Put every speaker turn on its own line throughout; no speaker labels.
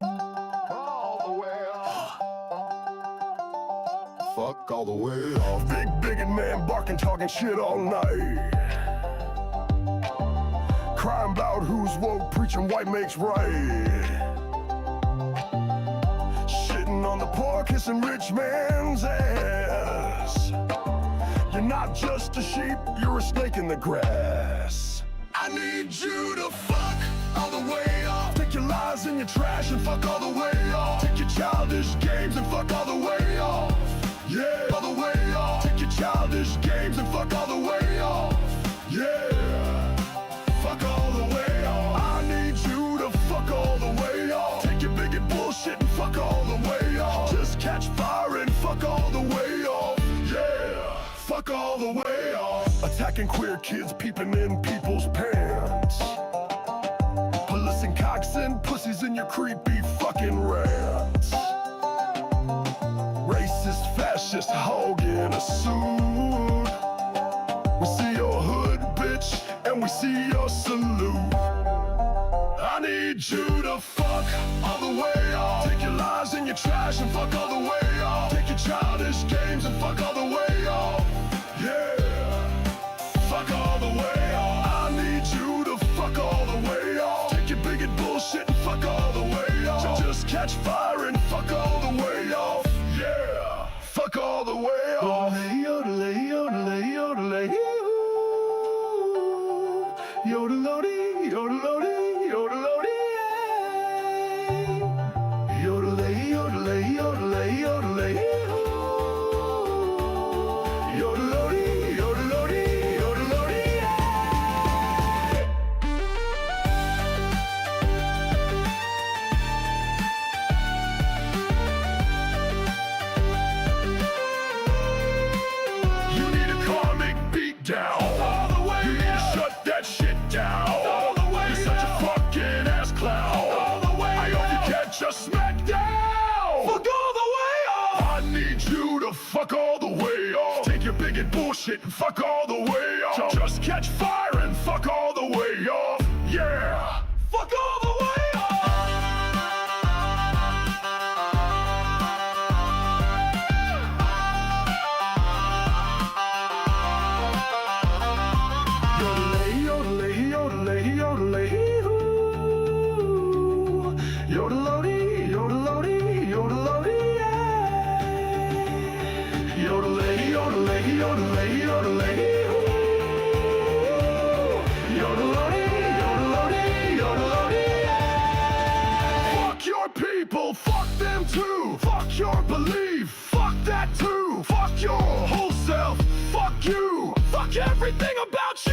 All the way off. Fuck all the way off. Big bigot man barking, talking shit all night. Crying about who's woke, preaching white makes right. Shitting on the poor, kissing rich man's ass. You're not just a sheep, you're a snake in the grass. I need you to fuck all the way off. Take your lies and your trash and fuck all the way off. Take your childish games and fuck all the way off. Yeah, all the way off. Take your childish games and fuck all the way off. Yeah, fuck all the way off. I need you to fuck all the way off. Take your bigot bullshit and fuck all the way off. Just catch fire and fuck all the way off. Yeah, fuck all the way off. Attacking queer kids, peeping in people's pants. Policing cocks and pussies in your creepy fucking rants. Racist, fascist, hog in a suit. We see your hood, bitch, and we see your salute. I need you to fuck all the way off. Take your lies and your trash and fuck all the way off. Take your childish games and fuck all the way off. Yeah, fuck all the way off. I need you to fuck all the way off. Take your bigot bullshit and fuck all the way off. Just catch fire and fuck all the way off. Yeah, fuck all the way off. Yodelay, yodelay, yodelay, yodelody, yodelody, yodelody, yodelay, yodelay, yodelay, yodelay, yodelody, yodelody, yodelody. You need a karmic beat down. All the way. You need to shut that shit down. All the way. You're such a fucking ass clown. All the way. I hope you catch a smackdown. Fuck all the way off. I need you to fuck all the way off. Take your bigot bullshit and fuck all the way off. Just catch fire and fuck all the way off. Yeah, fuck all the way off. Yodelay, yodelay, yodelay, hoo. Yodelody, yodelody, yodelody, yeah. Yodelay, yodelay, yodelay, yodelay, hoo. Yodelody, yodelody, yodelody, yeah. Fuck your people, fuck them too. Fuck your belief, fuck that too. Fuck your whole self, fuck you. Fuck everything about you.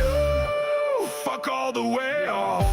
Fuck all the way off.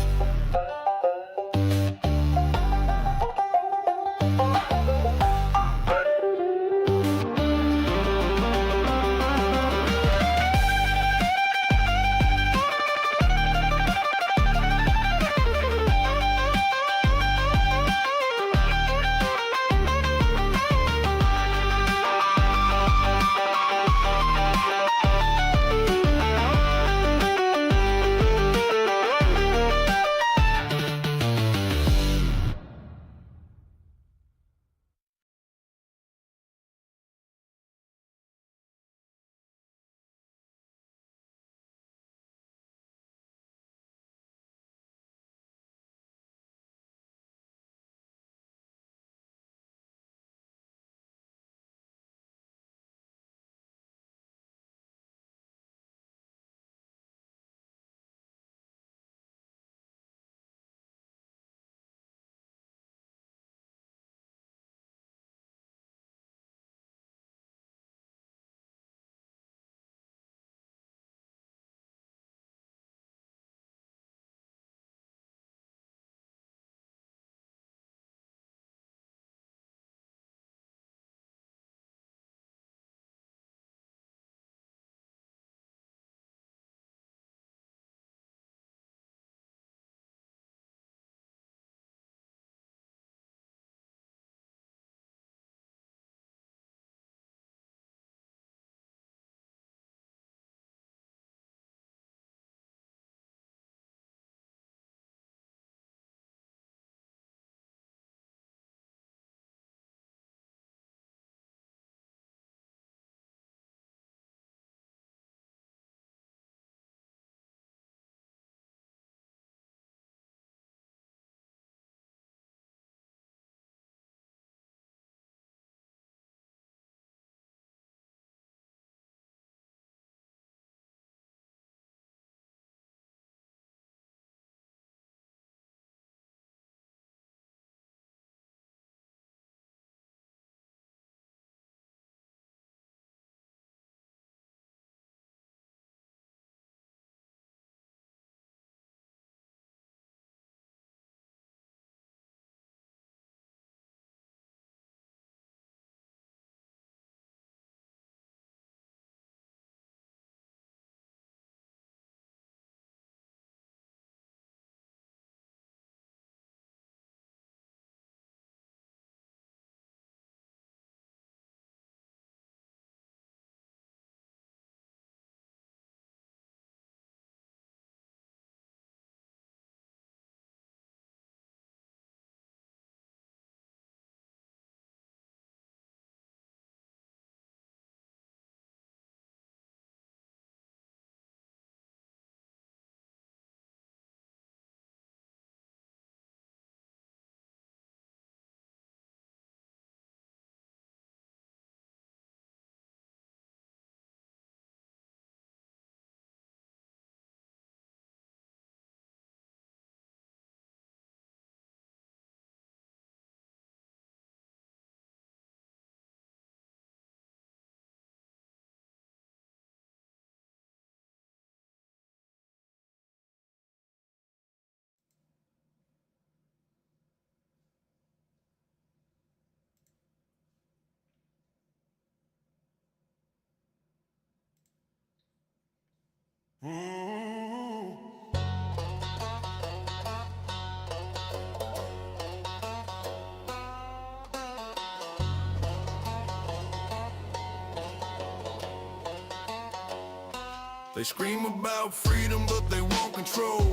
They scream about freedom, but they want control.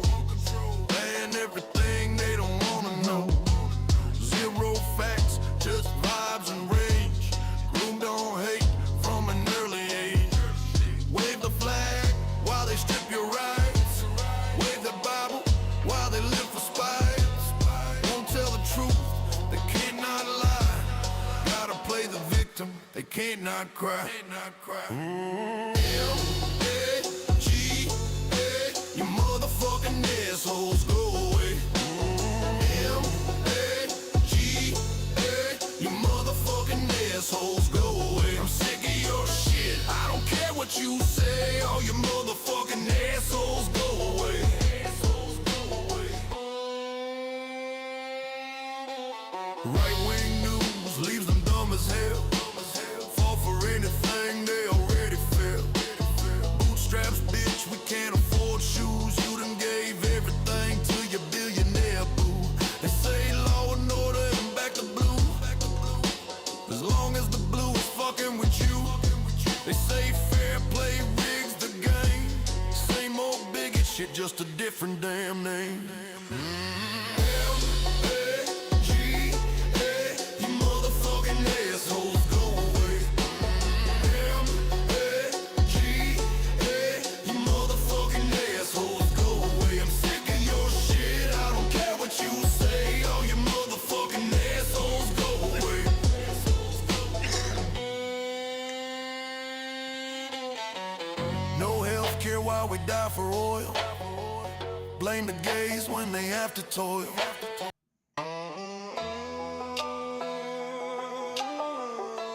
Ban everything they don't wanna know. Zero facts, just vibes and rage. Groomed on hate from an early age. Wave the flag while they strip your rights. Wave the Bible while they live for spite. Won't tell the truth, they cannot lie. Gotta play the victim, they can't not cry. You motherfucking assholes, go away. M-A-G-A, you motherfucking assholes, go away. I'm sick of your shit, I don't care what you say. All you motherfucking assholes, go away. Right-wing news leaves them dumb as hell. Fall for anything, they already fell. Bootstraps, bitch, we can't afford shoes. You done gave everything to your billionaire boo. They say law and order and back to blue. As long as the blue is fucking with you. They say fair play rigs the game. Same old bigot shit, just a different damn name. M-A-G-A, you motherfucking assholes, go away. M-A-G-A, you motherfucking assholes, go away. I'm sick of your shit, I don't care what you say. All you motherfucking assholes, go away. No healthcare while we die for oil. Blame the gays when they have to toil. They scream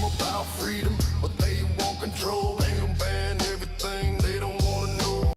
about freedom, but they want control. They gon' ban everything they don't wanna know.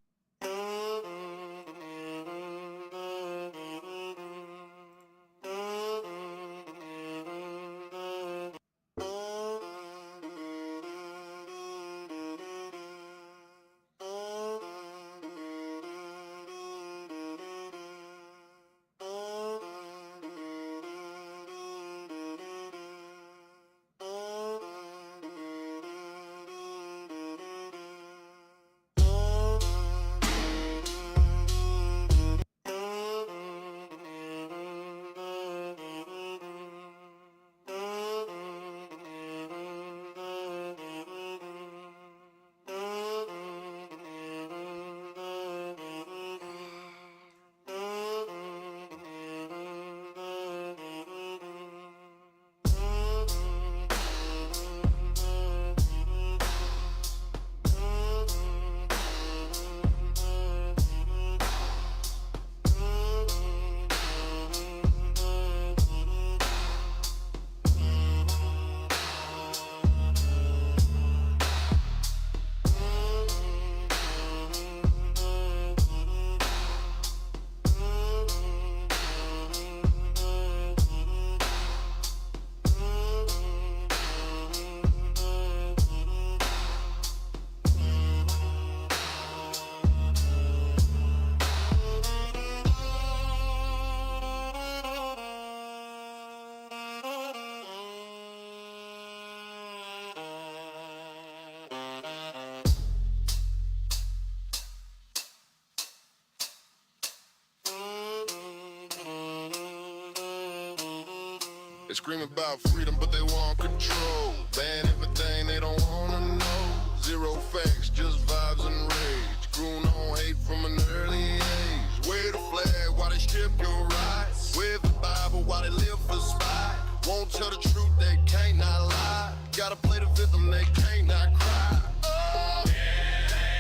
They scream about freedom, but they want control. Ban everything they don't wanna know. Zero facts, just vibes and rage. Grown on hate from an early age. Wave the flag while they strip your rights. Wave the Bible while they live for spite. Won't tell the truth, they can't not lie. Gotta play the victim, they can't not cry. Oh.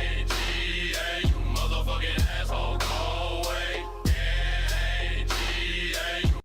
N-A-G-A, you motherfucking asshole, go away. N-A-G-A, you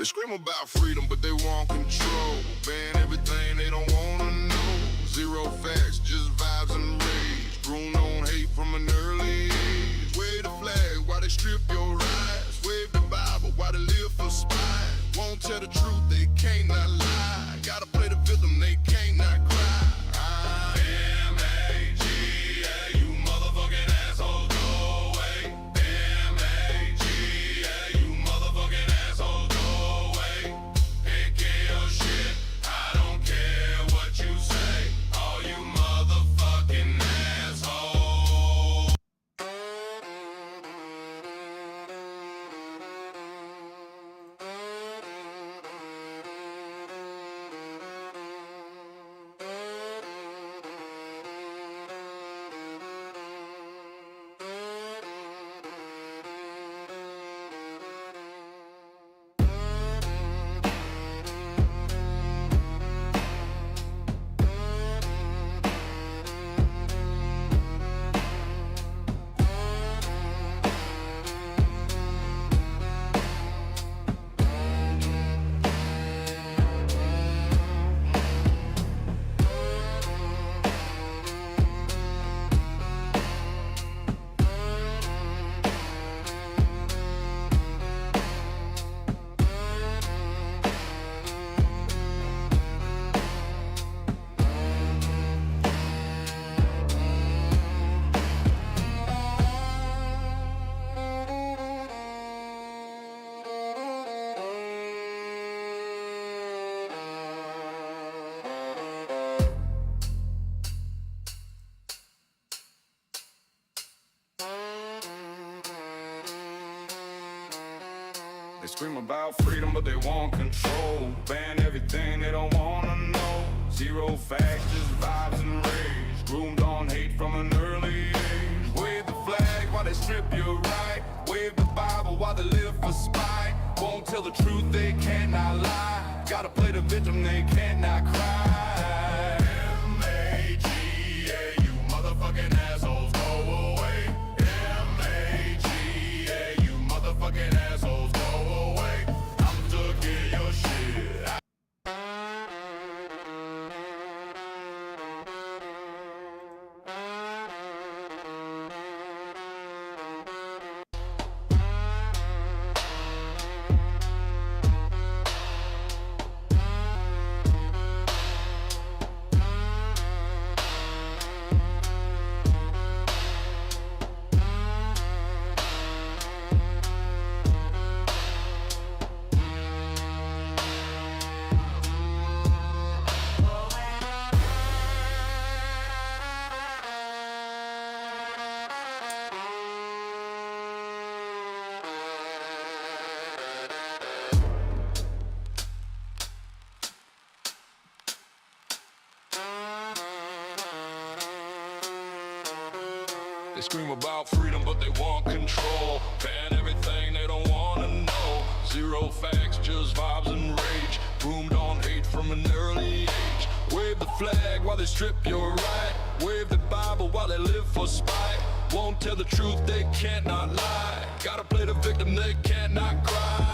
They scream about freedom, but they want control. Ban everything they don't wanna know. Zero facts, just vibes and rage. Grown on hate from an early age. Wave the flag while they strip your rights. Wave the Bible while they live for spite. Won't tell the truth, they can't not lie. Gotta play the victim, they can't not cry. M-A-G-A, you motherfucking assholes, go away. M-A-G-A, you motherfucking assholes, go away. Pick your shit, I don't care what you say. All you motherfucking assholes. They scream about freedom, but they want control. Ban everything they don't wanna know. Zero facts, just vibes and rage. Groomed on hate from an early age. Wave the flag while they strip you right. Wave the Bible while they live for spite. Won't tell the truth, they cannot lie. Gotta play the victim, they cannot cry. M-A-G-A, you motherfucking assholes, go away. M-A-G-A, you motherfucking assholes, go away. I'm stuck in your shit. They scream about freedom, but they want control. Ban everything they don't wanna know. Zero facts, just vibes and rage. Groomed on hate from an early age. Wave the flag while they strip your right. Wave the Bible while they live for spite. Won't tell the truth, they can't not lie. Gotta play the victim, they can't not cry.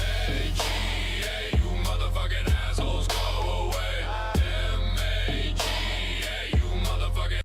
M-A-G-A, you motherfucking assholes, go away. M-A-G-A, you motherfucking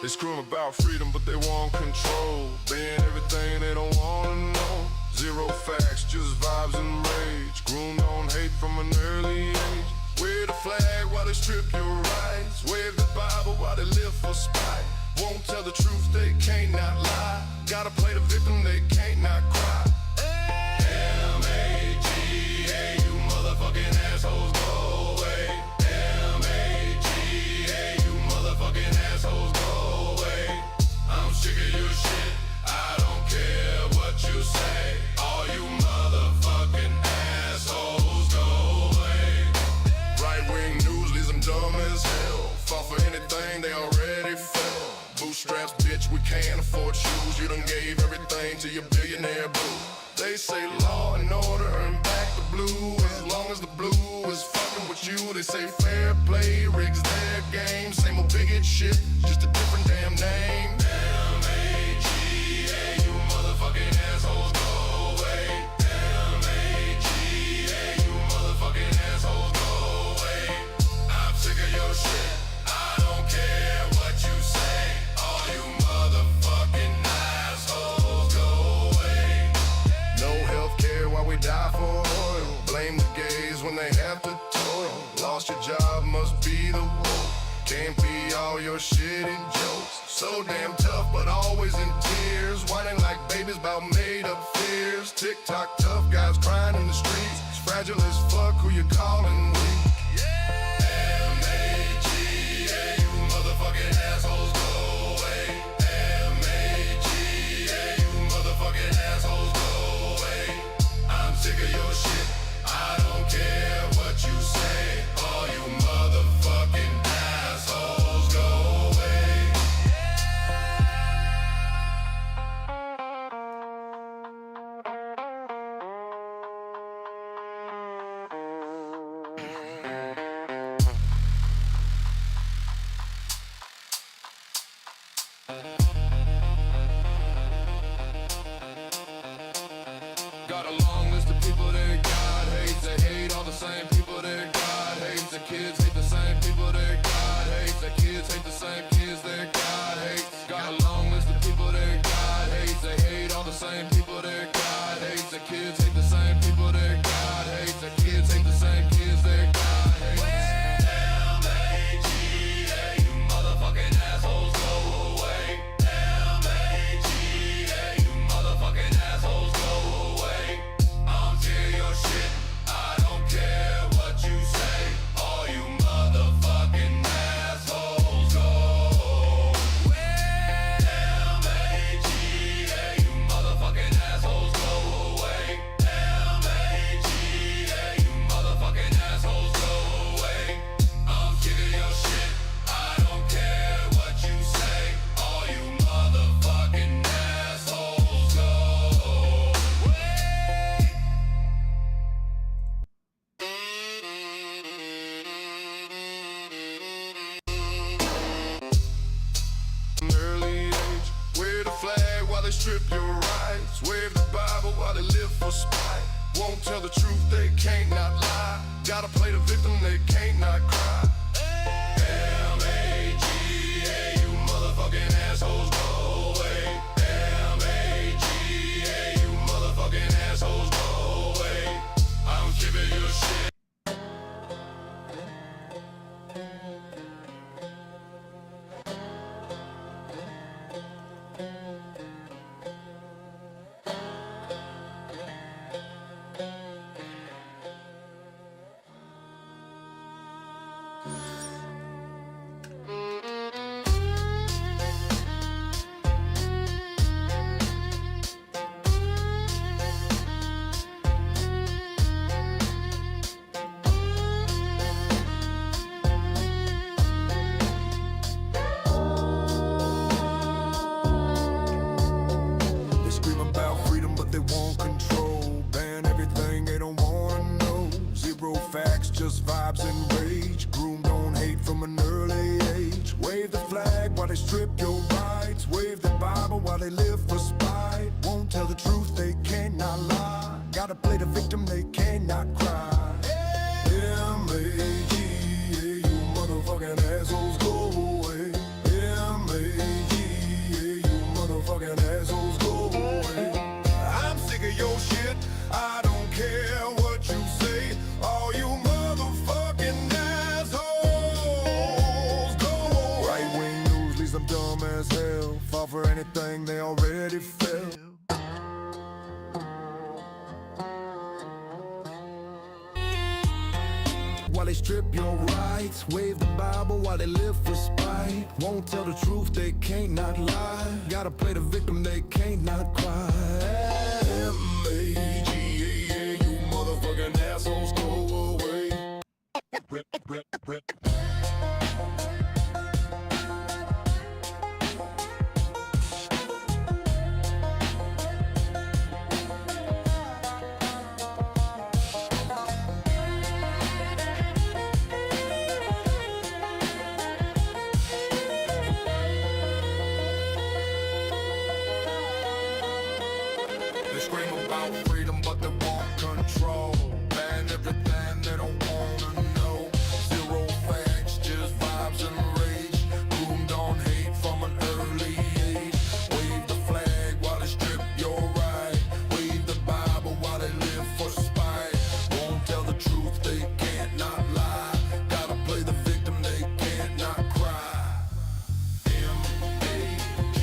They scream about freedom, but they want control. Being everything they don't wanna know. Zero facts, just vibes and rage. Groomed on hate from an early age. Wave the flag while they strip your rights. Wave the Bible while they live for spite. Won't tell the truth, they can't not lie. Gotta play the victim, they can't not cry. M-A-G-A, you motherfucking assholes, go away. M-A-G-A, you motherfucking assholes, go away. I'm sick of your shit, I don't care what you say. All you motherfucking assholes, go away. Right-wing news leaves them dumb as hell. Fall for anything, they already fell. Bootstraps, bitch, we can't afford shoes. You done gave everything to your billionaire boo. They say law and order and back the blue. As long as the blue is fucking with you. They say fair play rigs their game. Same old bigot shit, just a different damn name. M-A-G-A, you motherfucking assholes, go away. M-A-G-A, you motherfucking assholes, go away. I'm sick of your shit, I don't care what you say. All you motherfucking assholes, go away. No healthcare while we die for oil. Blame the gays when they have to toil. Lost your job, must be the woe. Can't be all your shitty jokes. So damn tough, but always in tears. Whining like babies about made up fears. TikTok tough guys crying in the streets. Fragile as fuck, who you calling weak? M-A-G-A, you motherfucking assholes, go away. M-A-G-A, you motherfucking assholes, go away. I'm sick of your shit, I don't care what you say. All you motherfucking assholes, go away. Got a long list of people that God hates. They hate all the same people that God hates. The kids hate the same people that God hates. The kids hate the same kids that God hates. Got a long list of people that God hates. They hate all the same people that God hates. The kids hate the same people that God hates. The kids hate the same kids that God hates. M-A-G-A, you motherfucking assholes, go away. M-A-G-A, you motherfucking assholes, go away. I'm sick of your shit, I don't care what you say. All you motherfucking assholes, go away. M-A-G-A, you motherfucking assholes, go away. M-A-G-A, you motherfucking assholes, go away. I'm sick of your shit, I don't care what you say. All you motherfucking assholes, go away. Early age, wave the flag while they strip your rights. Wave the Bible while they live for spite. Won't tell the truth, they can't not lie. Gotta play the victim, they can't not cry. M-A-G-A, you motherfucking assholes, go away. M-A-G-A, you motherfucking assholes, go away. I'm sick of your shit. They scream about freedom, but they want control. Ban everything they don't wanna know. Zero facts, just vibes and rage. Groomed on hate from an early age. Wave the flag while they strip your rights. Wave the Bible while they live for spite. Won't tell the truth, they cannot lie. Gotta play the victim, they cannot cry. M-A-G-A, you motherfucking assholes, go away. M-A-G-A, fall for anything they already feel. While they strip your rights, wave the Bible while they live for spite. Won't tell the truth, they can't not lie. Gotta play the victim, they can't not cry. M-A-G-A-A, you motherfucking assholes, go away. They scream about freedom, but they want control. Ban everything they don't wanna know. Zero facts, just vibes and rage. Groomed on hate from an early age. Wave the flag while they strip your right. Wave the Bible while they live for spite. Won't tell the truth, they can't not lie. Gotta play the victim, they can't not cry. M-A-G-A,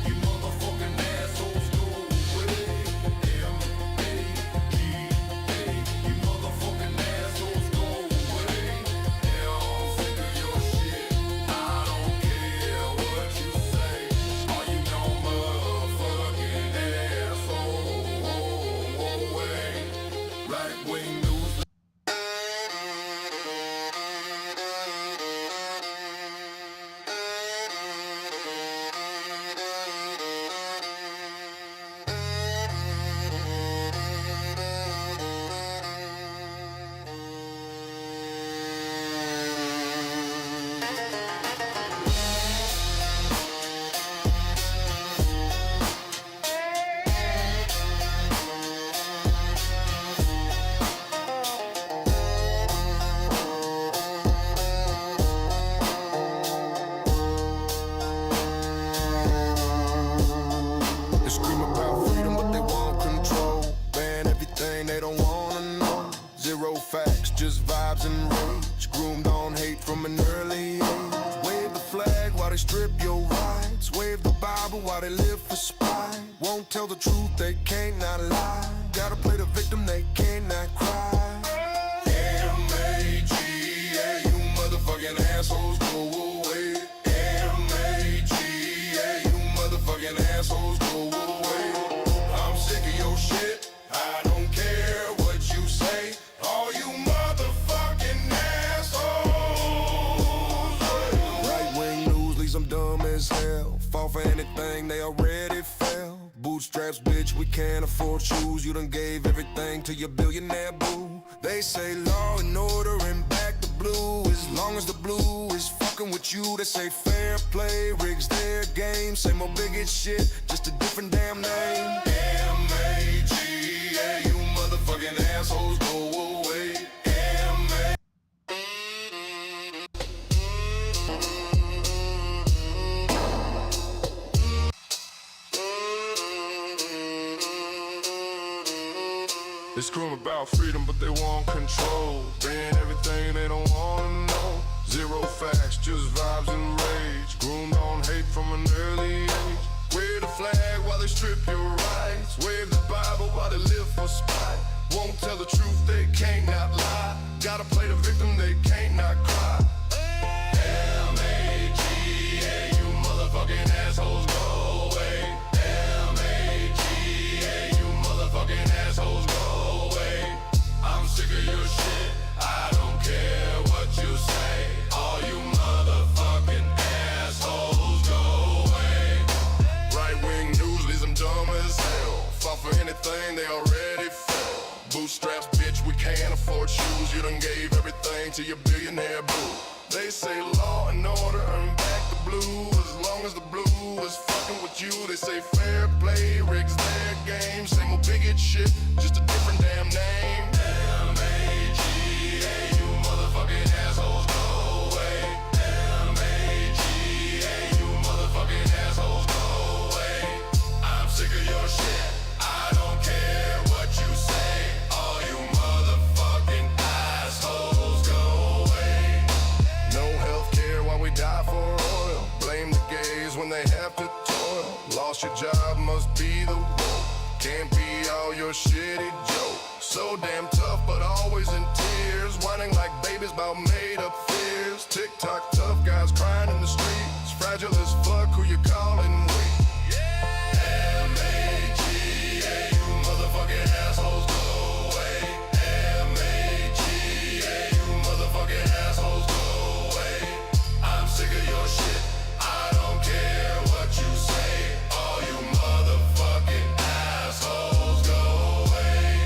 you motherfucking assholes, go away. M-A-G-A, you motherfucking assholes, go away. Hell, I'm sick of your shit. I don't care what you say. All you know, motherfucking asshole, away. Right-wing news. They scream about freedom, but they want control. Ban everything they don't wanna know. Zero facts, just vibes and rage. Groomed on hate from an early age. Wave the flag while they strip your rights. Wave the Bible while they live for spite. Won't tell the truth, they can't not lie. Gotta play the victim, they can't not cry. M-A-G-A, you motherfucking assholes, go away. M-A-G-A, you motherfucking assholes, go away. I'm sick of your shit, I don't care what you say. All you motherfucking assholes. Right-wing news leaves them dumb as hell. Fall for anything, they already fell. Bootstraps, bitch, we can't afford shoes. You done gave everything to your billionaire boo. They say law and order and back the blue. As long as the blue is fucking with you, they say fair play, rigs their game. Same old bigot shit, just a different damn name. M-A-G-A, you motherfucking assholes, go away. M-A. They scream about freedom, but they want control. Ban everything they don't wanna know. Zero facts, just vibes and rage. Groomed on hate from an early age. Wave the flag while they strip your rights. Wave the Bible while they live for spite. Won't tell the truth, they can't not lie. Gotta play the victim, they can't not cry. M-A-G-A, you motherfucking assholes, go away. M-A-G-A, you motherfucking assholes, go away. I'm sick of your shit, I don't care what you say. All you motherfucking assholes, go away. Right-wing news leaves them dumb as hell. Fall for anything, they already fell. Bootstraps, bitch, we can't afford shoes. You done gave everything to your billionaire boo. They say law and order and back the blue. As long as the blue is fucking with you, they say fair play, rigs their game. Same old bigot shit, just a different damn name. M-A-G-A, you motherfucking assholes, go away. M-A-G-A, you motherfucking assholes, go away. I'm sick of your shit, I don't care what you say. All you motherfucking assholes, go away. No healthcare while we die for oil. Blame the gays when they have to job must be the woke. Can't be all your shitty jokes. So damn tough, but always in tears. Whining like babies about made up fears. TikTok tough guys crying in the streets. Fragile as fuck, who you calling weak? Yeah, M-A-G-A, you motherfucking assholes, go away. M-A-G-A, you motherfucking assholes, go away. I'm sick of your shit, I don't care what you say. All you motherfucking assholes, go away.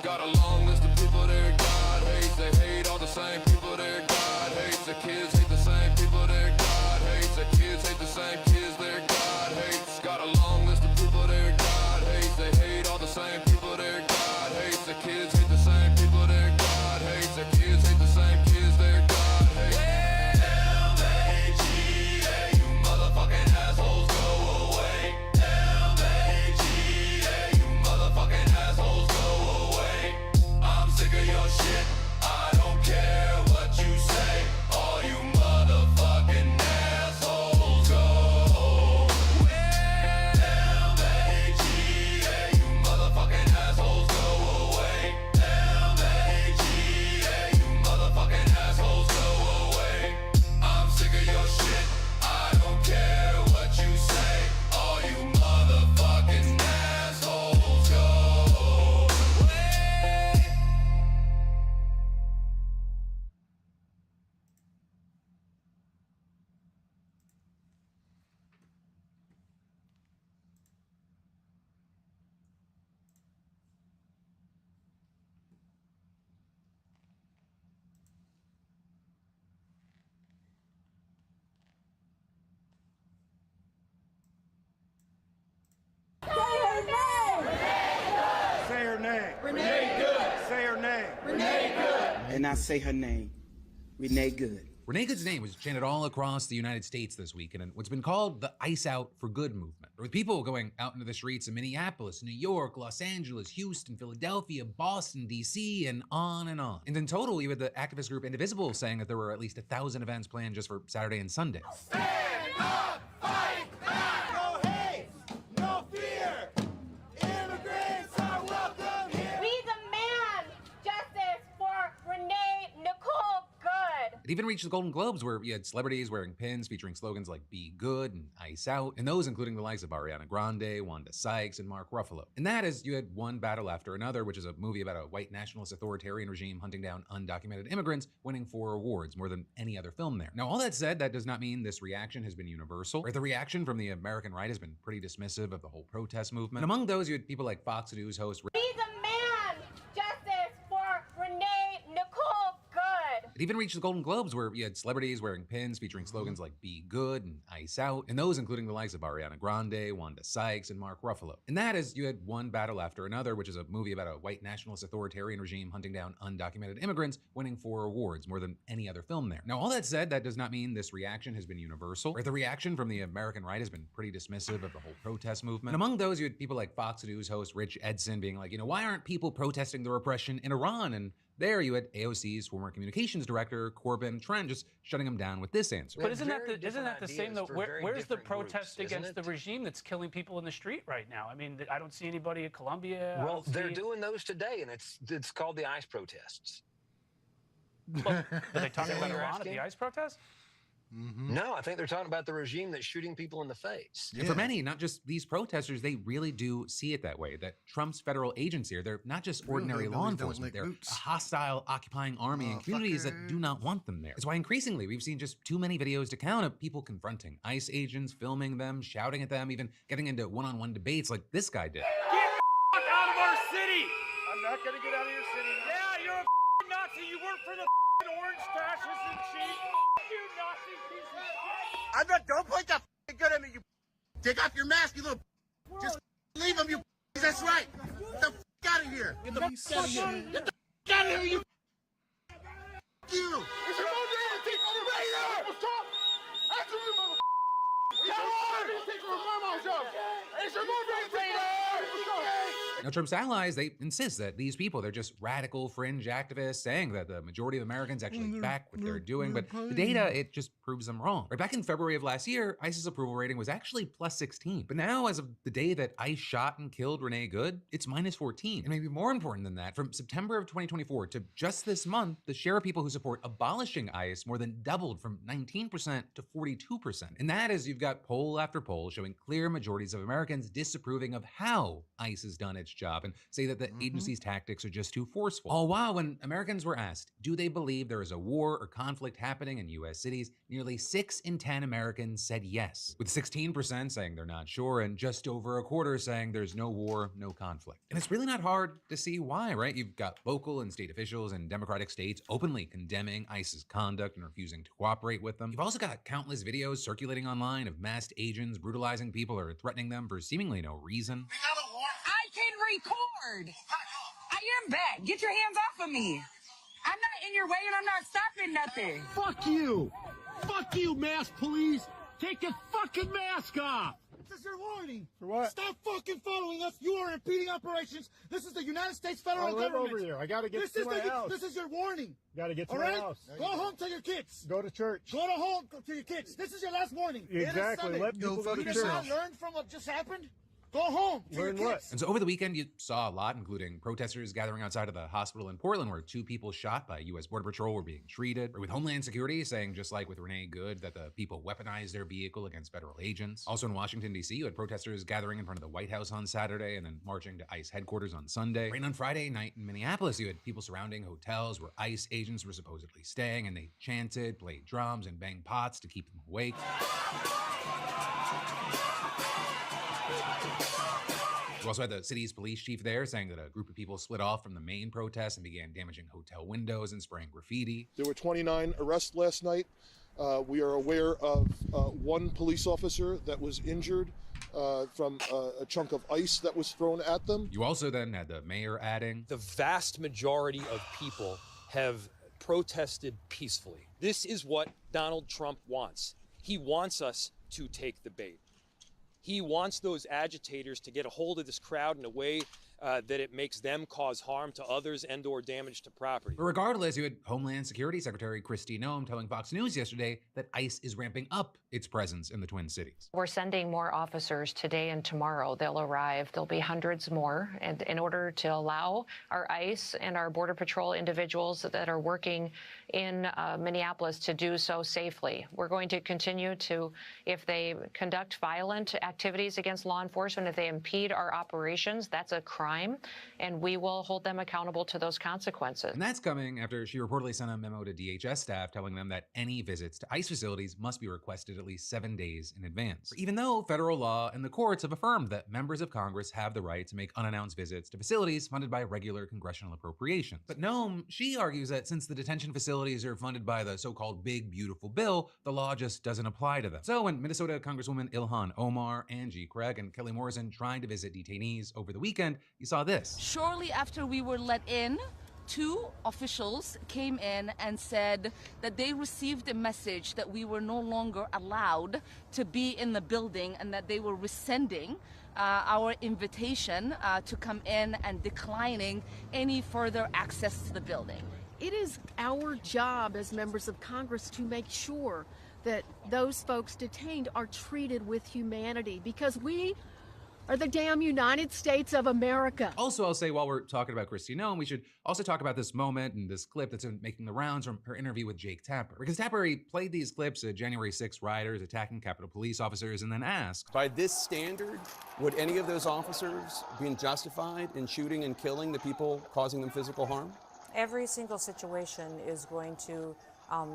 Got a long list of people that God hates. They hate all the same people that God hates. The kids hate the same people that God hates. The kids hate the same kids that God hates. Got a long list of people that God hates. They hate all the same people that God hates. The kids hate the same people that God hates. The kids hate the same kids that God hates. M-A-G-A, you motherfucking assholes, go away. M-A-G-A, you motherfucking assholes, go away. I'm sick of your shit, I don't care what you say. All you motherfucking assholes, go away. M-A-G-A, you motherfucking assholes, go away. M-A-G-A, you motherfucking assholes, go away. I'm sick of your shit, I don't care what you say. All you motherfucking assholes, go away.
Say her name. Renee Good. Say her name. Renee Good.
And I say her name, Renee Good.
Renee Good's name was chanted all across the United States this week in what's been called the Ice Out for Good movement, with people going out into the streets of Minneapolis, New York, Los Angeles, Houston, Philadelphia, Boston, D.C., and on and on. And in total, you had the activist group Indivisible saying that there were at least 1,000 events planned just for Saturday and Sunday.
Stand up, fight back. No hate, no fear. Immigrants are welcome here.
We demand justice for Renee Nicole Good.
It even reached the Golden Globes, where you had celebrities wearing pins featuring slogans like "Be Good" and "Ice Out," and those including the likes of Ariana Grande, Wanda Sykes, and Mark Ruffalo. And that is, you had one battle after another, which is a movie about a white nationalist authoritarian regime hunting down undocumented immigrants, winning 4 awards, more than any other film there. Now, all that said, that does not mean this reaction has been universal. Or the reaction from the American right has been pretty dismissive of the whole protest movement. And among those, you had people like Fox News host.
We demand justice for Renee Nicole Good.
It even reached the Golden Globes, where you had celebrities wearing pins featuring slogans like "Be Good" and "Ice Out," and those including the likes of Ariana Grande, Wanda Sykes, and Mark Ruffalo. And that is, you had one battle after another, which is a movie about a white nationalist authoritarian regime hunting down undocumented immigrants, winning 4 awards, more than any other film there. Now, all that said, that does not mean this reaction has been universal. Or the reaction from the American right has been pretty dismissive of the whole protest movement. And among those, you had people like Fox News host Rich Edson being like, why aren't people protesting the repression in Iran? And there you had AOC's former communications director, Corbin Trent, just shutting him down with this answer.
But isn't that the same though? Where's the protest against the regime that's killing people in the street right now? I mean, I don't see anybody in Colombia.
Well, they're doing those today, and it's called the ICE protests.
Well, are they talking about Iran at the ICE protest?
No, I think they're talking about the regime that's shooting people in the face.
And for many, not just these protesters, they really do see it that way, that Trump's federal agents here, they're not just ordinary law enforcement, they're a hostile, occupying army and communities that do not want them there. It's why increasingly we've seen just too many videos to count of people confronting ICE agents, filming them, shouting at them, even getting into one-on-one debates like this guy did.
Get the out of our city! I'm not gonna get out of your city. Yeah, you're a Nazi. You work for the orange fascists and cheat. You Nazi piece of shit.
I'm not. Don't point that gun at me. You take off your mask, you little. Just leave him. You. That's right. Get the out of here. Get the out of here. Get the out of here. You.
It's your mother. Take on the radar.
Now, Trump's allies, they insist that these people, they're just radical fringe activists saying that the majority of Americans actually back what they're doing, but the data, it just proves them wrong. Right back in February of last year, ICE's approval rating was actually plus 16. But now, as of the day that ICE shot and killed Renee Good, it's minus 14. And maybe more important than that, from September of 2024 to just this month, the share of people who support abolishing ICE more than doubled from 19% to 42%. And that is, you've got poll after poll showing clear majorities of Americans disapproving of how ICE has done its job and say that the agency's tactics are just too forceful. All while, when Americans were asked, do they believe there is a war or conflict happening in US cities, nearly 6 in 10 Americans said yes, with 16% saying they're not sure and just over a quarter saying there's no war, no conflict. And it's really not hard to see why, right? You've got local and state officials in Democratic states openly condemning ICE's conduct and refusing to cooperate with them. You've also got countless videos circulating online of masked agents brutalizing people or threatening them for seemingly no reason.
I can record. I am back. Get your hands off of me. I'm not in your way and I'm not stopping nothing.
Fuck you. Fuck you, mask police. Take your fucking mask off. This is your warning. For what? Stop fucking following us. You are impeding operations. This is the United States federal government. Over here. I gotta get to my house. This is your warning. Gotta get to my house. Go home to your kids. Go to church. Go to home to your kids. This is your last warning. Exactly. Let people go to church. You did not learn from what just happened? Go home. Learn what?
And so over the weekend, you saw a lot, including protesters gathering outside of the hospital in Portland where 2 people shot by U.S. Border Patrol were being treated, or with Homeland Security saying, just like with Renee Good, that the people weaponized their vehicle against federal agents. Also in Washington, D.C., you had protesters gathering in front of the White House on Saturday and then marching to ICE headquarters on Sunday. Right on Friday night in Minneapolis, you had people surrounding hotels where ICE agents were supposedly staying, and they chanted, played drums, and banged pots to keep them awake. We also had the city's police chief there saying that a group of people split off from the main protest and began damaging hotel windows and spraying graffiti.
There were 29 arrests last night. We are aware of 1 police officer that was injured from a chunk of ice that was thrown at them.
You also then had the mayor adding,
the vast majority of people have protested peacefully. This is what Donald Trump wants. He wants us to take the bait. He wants those agitators to get a hold of this crowd in a way that it makes them cause harm to others and or damage to property.
But regardless, you had Homeland Security Secretary Kristi Noem telling Fox News yesterday that ICE is ramping up its presence in the Twin Cities.
We're sending more officers today and tomorrow. They'll arrive. There'll be hundreds more. And in order to allow our ICE and our Border Patrol individuals that are working in Minneapolis to do so safely, we're going to continue to, if they conduct violent activities against law enforcement, if they impede our operations, that's a crime, and we will hold them accountable to those consequences.
And that's coming after she reportedly sent a memo to DHS staff telling them that any visits to ICE facilities must be requested at least 7 days in advance. Even though federal law and the courts have affirmed that members of Congress have the right to make unannounced visits to facilities funded by regular congressional appropriations. But Noem, she argues that since the detention facilities are funded by the so-called Big Beautiful Bill, the law just doesn't apply to them. So when Minnesota Congresswoman Ilhan Omar, Angie Craig, and Kelly Morrison tried to visit detainees over the weekend, you saw this.
Shortly after we were let in, 2 officials came in and said that they received a message that we were no longer allowed to be in the building and that they were rescinding our invitation to come in and declining any further access to the building.
It is our job as members of Congress to make sure that those folks detained are treated with humanity, because we are the damn United States of America.
Also, I'll say while we're talking about Kristi Noem, we should also talk about this moment and this clip that's been making the rounds from her interview with Jake Tapper. Because Tapper, he played these clips of January 6 rioters attacking Capitol Police officers and then asked,
by this standard, would any of those officers be justified in shooting and killing the people causing them physical harm?
Every single situation is going to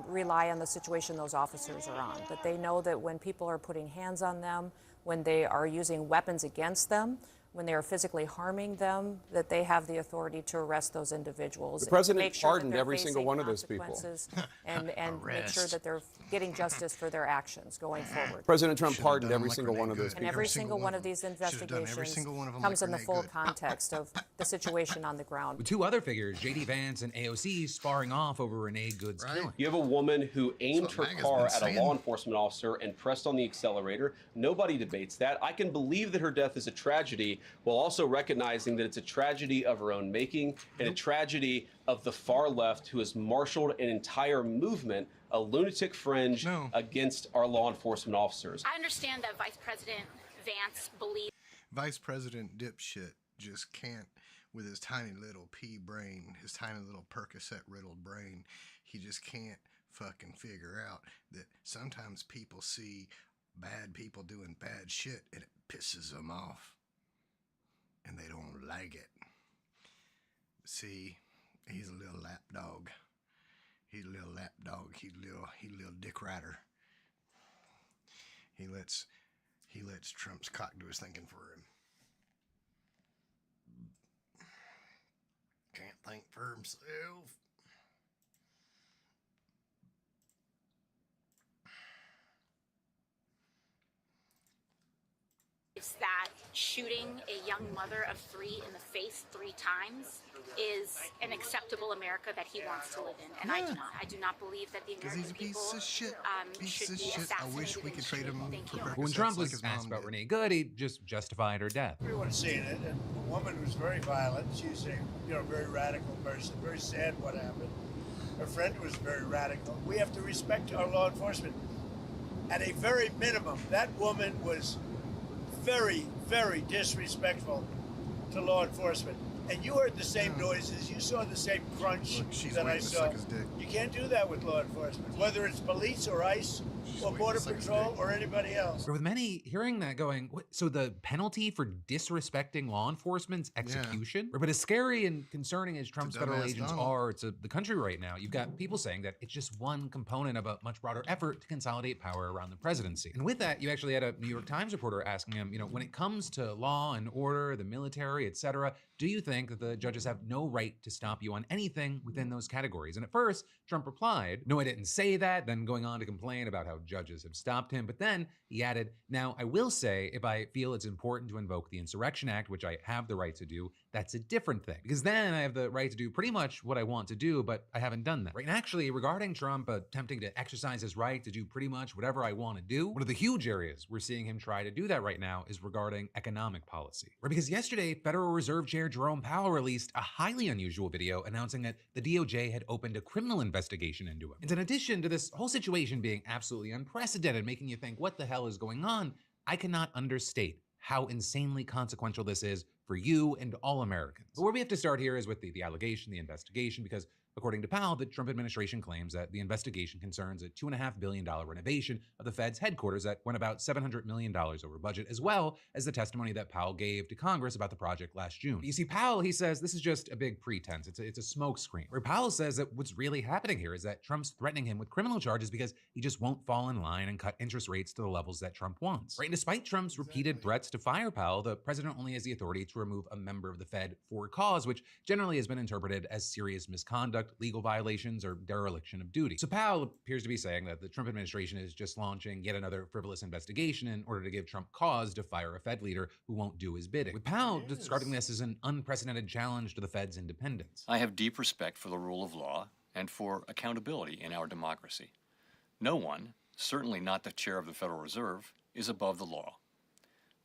rely on the situation those officers are on. But they know that when people are putting hands on them, when they are using weapons against them, when they are physically harming them, that they have the authority to arrest those individuals.
The president pardoned every single one of those people.
And make sure that they're getting justice for their actions going forward.
President Trump pardoned every single one of those people.
And every single one of these investigations comes in the full context of the situation on the ground.
With 2 other figures, J.D. Vance and AOC, sparring off over Renee Good's killing.
You have a woman who aimed her car at a law enforcement officer and pressed on the accelerator. Nobody debates that. I can believe that her death is a tragedy, while also recognizing that it's a tragedy of her own making and a tragedy of the far left who has marshaled an entire movement, a lunatic fringe against our law enforcement officers.
I understand that Vice President Vance believes
Vice President dipshit just can't, with his tiny little pea brain, his tiny little Percocet riddled brain, he just can't fucking figure out that sometimes people see bad people doing bad shit and it pisses them off and they don't like it. See, he's a little lapdog. He's a little lapdog. He's a little dick rider. He lets Trump's cock do his thinking for him. Can't think for himself.
that shooting a young mother of 3 in the face 3 times is an acceptable America that he wants to live in, and I do not. I do not believe that the American people should be assassinated.
I wish we could trade him for Percocets.
When Trump
like
was
his
asked
mom
about
did.
Renee Good, he just justified her death.
Everyone's seen it, and the woman was very violent. She was a very radical person. Very sad what happened. Her friend was very radical. We have to respect our law enforcement. At a very minimum, that woman was very, very disrespectful to law enforcement. And you heard the same noises. You saw the same crunch that I saw. You can't do that with law enforcement, whether it's police or ICE or Border Patrol or anybody else.
Or with many hearing that going, what, so the penalty for disrespecting law enforcement's execution? But as scary and concerning as Trump's federal agents are to the country right now, you've got people saying that it's just one component of a much broader effort to consolidate power around the presidency. And with that, you actually had a New York Times reporter asking him, when it comes to law and order, the military, etc., do you think that the judges have no right to stop you on anything within those categories? And at first, Trump replied, no, I didn't say that, then going on to complain about how judges have stopped him. But then he added, now I will say, if I feel it's important to invoke the Insurrection Act, which I have the right to do, that's a different thing. Because then I have the right to do pretty much what I want to do, but I haven't done that. Right? And actually, regarding Trump attempting to exercise his right to do pretty much whatever I want to do, one of the huge areas we're seeing him try to do that right now is regarding economic policy. Right? Because yesterday, Federal Reserve Chair Jerome Powell released a highly unusual video announcing that the DOJ had opened a criminal investigation into him. And in addition to this whole situation being absolutely unprecedented, making you think, what the hell is going on? I cannot understate how insanely consequential this is for you and all Americans. But where we have to start here is with the allegation, the investigation, because according to Powell, the Trump administration claims that the investigation concerns a $2.5 billion renovation of the Fed's headquarters that went about $700 million over budget, as well as the testimony that Powell gave to Congress about the project last June. You see, Powell, he says this is just a big pretense. It's a smokescreen. Where Powell says that what's really happening here is that Trump's threatening him with criminal charges because he just won't fall in line and cut interest rates to the levels that Trump wants. Right? And despite Trump's repeated threats to fire Powell, the president only has the authority to remove a member of the Fed for cause, which generally has been interpreted as serious misconduct, legal violations, or dereliction of duty. So Powell appears to be saying that the Trump administration is just launching yet another frivolous investigation in order to give Trump cause to fire a Fed leader who won't do his bidding. With Powell describing this as an unprecedented challenge to the Fed's independence.
I have deep respect for the rule of law and for accountability in our democracy. No one, certainly not the chair of the Federal Reserve, is above the law.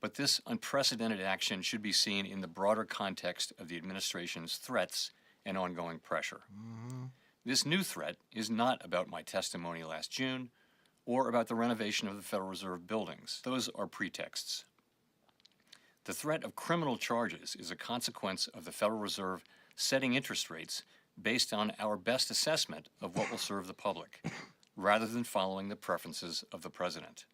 But this unprecedented action should be seen in the broader context of the administration's threats and ongoing pressure. This new threat is not about my testimony last June or about the renovation of the Federal Reserve buildings. Those are pretexts. The threat of criminal charges is a consequence of the Federal Reserve setting interest rates based on our best assessment of what will serve the public, rather than following the preferences of the president.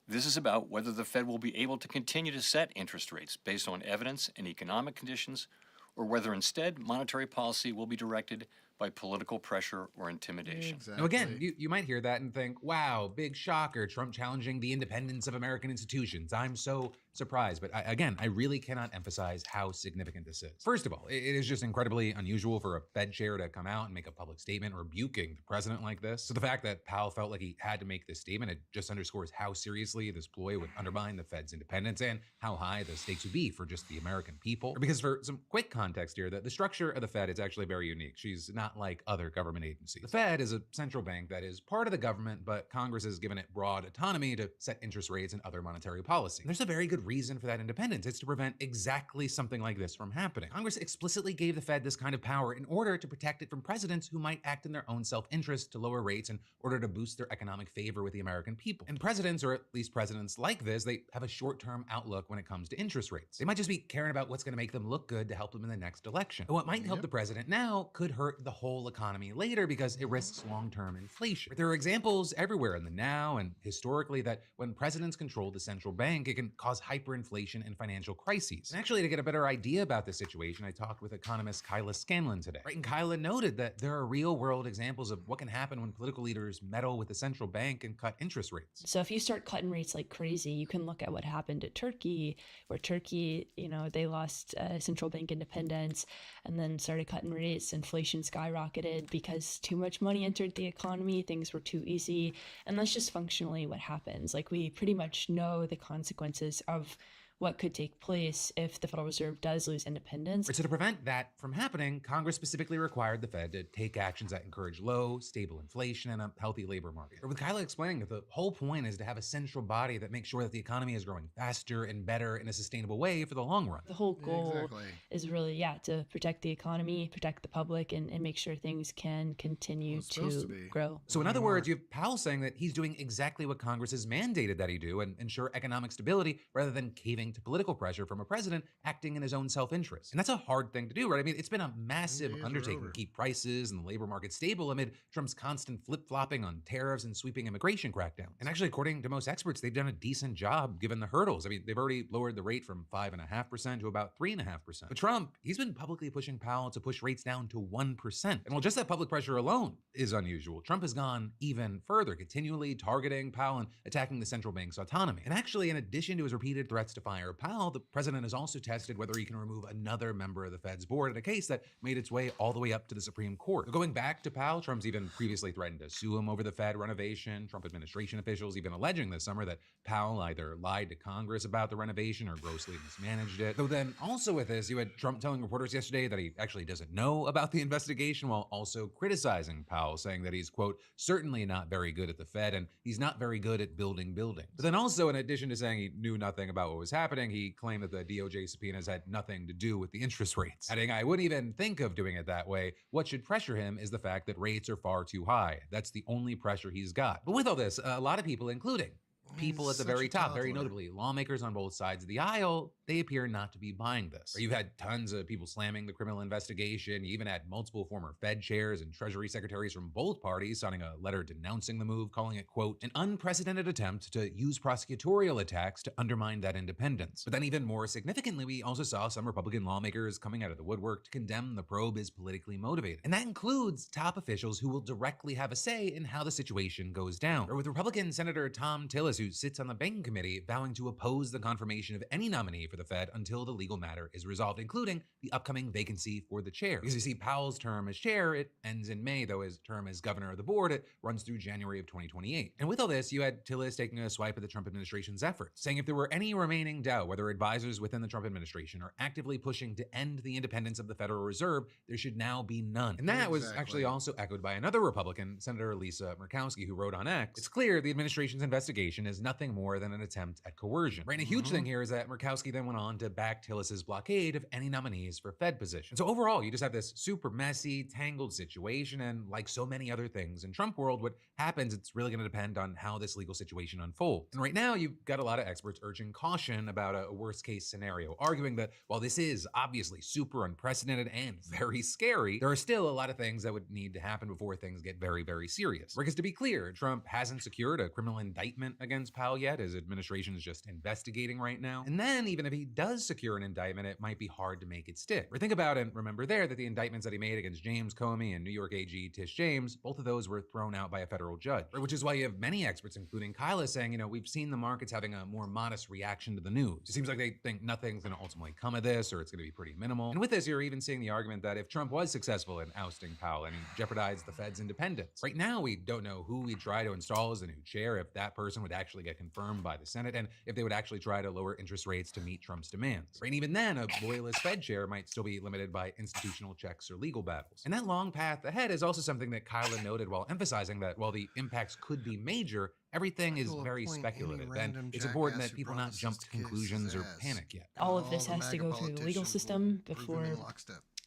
This is about whether the Fed will be able to continue to set interest rates based on evidence and economic conditions, or whether instead monetary policy will be directed by political pressure or intimidation.
Now again, you might hear that and think, wow, big shocker, Trump challenging the independence of American institutions. I'm so surprised. But I really cannot emphasize how significant this is. First of all, it is just incredibly unusual for a Fed chair to come out and make a public statement rebuking the president like this. So the fact that Powell felt like he had to make this statement, it just underscores how seriously this ploy would undermine the Fed's independence and how high the stakes would be for just the American people. Because for some quick context here, the structure of the Fed is actually very unique. She's not like other government agencies. The Fed is a central bank that is part of the government, but Congress has given it broad autonomy to set interest rates and other monetary policy. And there's a very good reason for that independence. It's to prevent exactly something like this from happening. Congress explicitly gave the Fed this kind of power in order to protect it from presidents who might act in their own self-interest to lower rates in order to boost their economic favor with the American people. And presidents, or at least presidents like this, they have a short-term outlook when it comes to interest rates. They might just be caring about what's going to make them look good to help them in the next election. And what might help the president now could hurt the whole economy later because it risks long-term inflation. But there are examples everywhere in the now and historically that when presidents control the central bank, it can cause hyperinflation and financial crises. And actually, to get a better idea about this situation, I talked with economist Kyla Scanlon today. Right, and Kyla noted that there are real-world examples of what can happen when political leaders meddle with the central bank and cut interest rates.
So if you start cutting rates like crazy, you can look at what happened to Turkey, where Turkey, they lost central bank independence and then started cutting rates. Inflation skyrocketed because too much money entered the economy. Things were too easy. And that's just functionally what happens. Like, we pretty much know the consequences of what could take place if the Federal Reserve does lose independence.
So to prevent that from happening, Congress specifically required the Fed to take actions that encourage low, stable inflation and a healthy labor market. Or with Kyla explaining that the whole point is to have a central body that makes sure that the economy is growing faster and better in a sustainable way for the long run.
The whole goal is really, to protect the economy, protect the public, and make sure things can continue to grow.
So in other words, you have Powell saying that he's doing exactly what Congress has mandated that he do and ensure economic stability rather than caving to political pressure from a president acting in his own self-interest. And that's a hard thing to do, right? I mean, it's been a massive undertaking to keep prices and the labor market stable amid Trump's constant flip-flopping on tariffs and sweeping immigration crackdowns. And actually, according to most experts, they've done a decent job given the hurdles. I mean, they've already lowered the rate from 5.5% to about 3.5%. But Trump, he's been publicly pushing Powell to push rates down to 1%. And while just that public pressure alone is unusual, Trump has gone even further, continually targeting Powell and attacking the central bank's autonomy. And actually, in addition to his repeated threats to fire Powell, the president has also tested whether he can remove another member of the Fed's board in a case that made its way all the way up to the Supreme Court. Going back to Powell, Trump's even previously threatened to sue him over the Fed renovation. Trump administration officials even alleging this summer that Powell either lied to Congress about the renovation or grossly mismanaged it. Though then also with this, you had Trump telling reporters yesterday that he actually doesn't know about the investigation while also criticizing Powell, saying that he's, quote, certainly not very good at the Fed and he's not very good at building buildings. But then also, in addition to saying he knew nothing about what was happening, he claimed that the DOJ subpoenas had nothing to do with the interest rates. Adding, I wouldn't even think of doing it that way. What should pressure him is the fact that rates are far too high. That's the only pressure he's got. But with all this, a lot of people, including people at the very top, very notably lawmakers on both sides of the aisle, they appear not to be buying this. Or you've had tons of people slamming the criminal investigation. You even had multiple former Fed chairs and Treasury secretaries from both parties signing a letter denouncing the move, calling it, quote, an unprecedented attempt to use prosecutorial attacks to undermine that independence. But then even more significantly, we also saw some Republican lawmakers coming out of the woodwork to condemn the probe as politically motivated. And that includes top officials who will directly have a say in how the situation goes down. Or with Republican Senator Tom Tillis, who sits on the Banking Committee, vowing to oppose the confirmation of any nominee for the Fed until the legal matter is resolved, including the upcoming vacancy for the chair. Because you see, Powell's term as chair, it ends in May, though his term as governor of the board, it runs through January of 2028. And with all this, you had Tillis taking a swipe at the Trump administration's efforts, saying if there were any remaining doubt whether advisors within the Trump administration are actively pushing to end the independence of the Federal Reserve, there should now be none. And that was actually also echoed by another Republican, Senator Lisa Murkowski, who wrote on X, it's clear the administration's investigation is nothing more than an attempt at coercion. Right, and a huge thing here is that Murkowski then went on to back Tillis's blockade of any nominees for Fed positions. So overall, you just have this super messy, tangled situation, and like so many other things in Trump world, what happens, it's really gonna depend on how this legal situation unfolds. And right now, you've got a lot of experts urging caution about a worst case scenario, arguing that while this is obviously super unprecedented and very scary, there are still a lot of things that would need to happen before things get very, very serious. Because to be clear, Trump hasn't secured a criminal indictment against Powell yet. His administration is just investigating right now. And then even if he does secure an indictment, it might be hard to make it stick. Or think about and remember there that the indictments that he made against James Comey and New York AG Tish James, both of those were thrown out by a federal judge. Which is why you have many experts, including Kyla, saying, we've seen the markets having a more modest reaction to the news. It seems like they think nothing's gonna ultimately come of this, or it's gonna be pretty minimal. And with this, you're even seeing the argument that if Trump was successful in ousting Powell and he jeopardized the Fed's independence. Right now, we don't know who he'd try to install as the new chair, if that person would actually actually get confirmed by the Senate and if they would actually try to lower interest rates to meet Trump's demands. And even then, a loyalist Fed chair might still be limited by institutional checks or legal battles. And that long path ahead is also something that Kyla noted while emphasizing that while the impacts could be major, everything is very speculative, and it's important that people not jump to conclusions or panic yet.
All of this has to go through the legal system before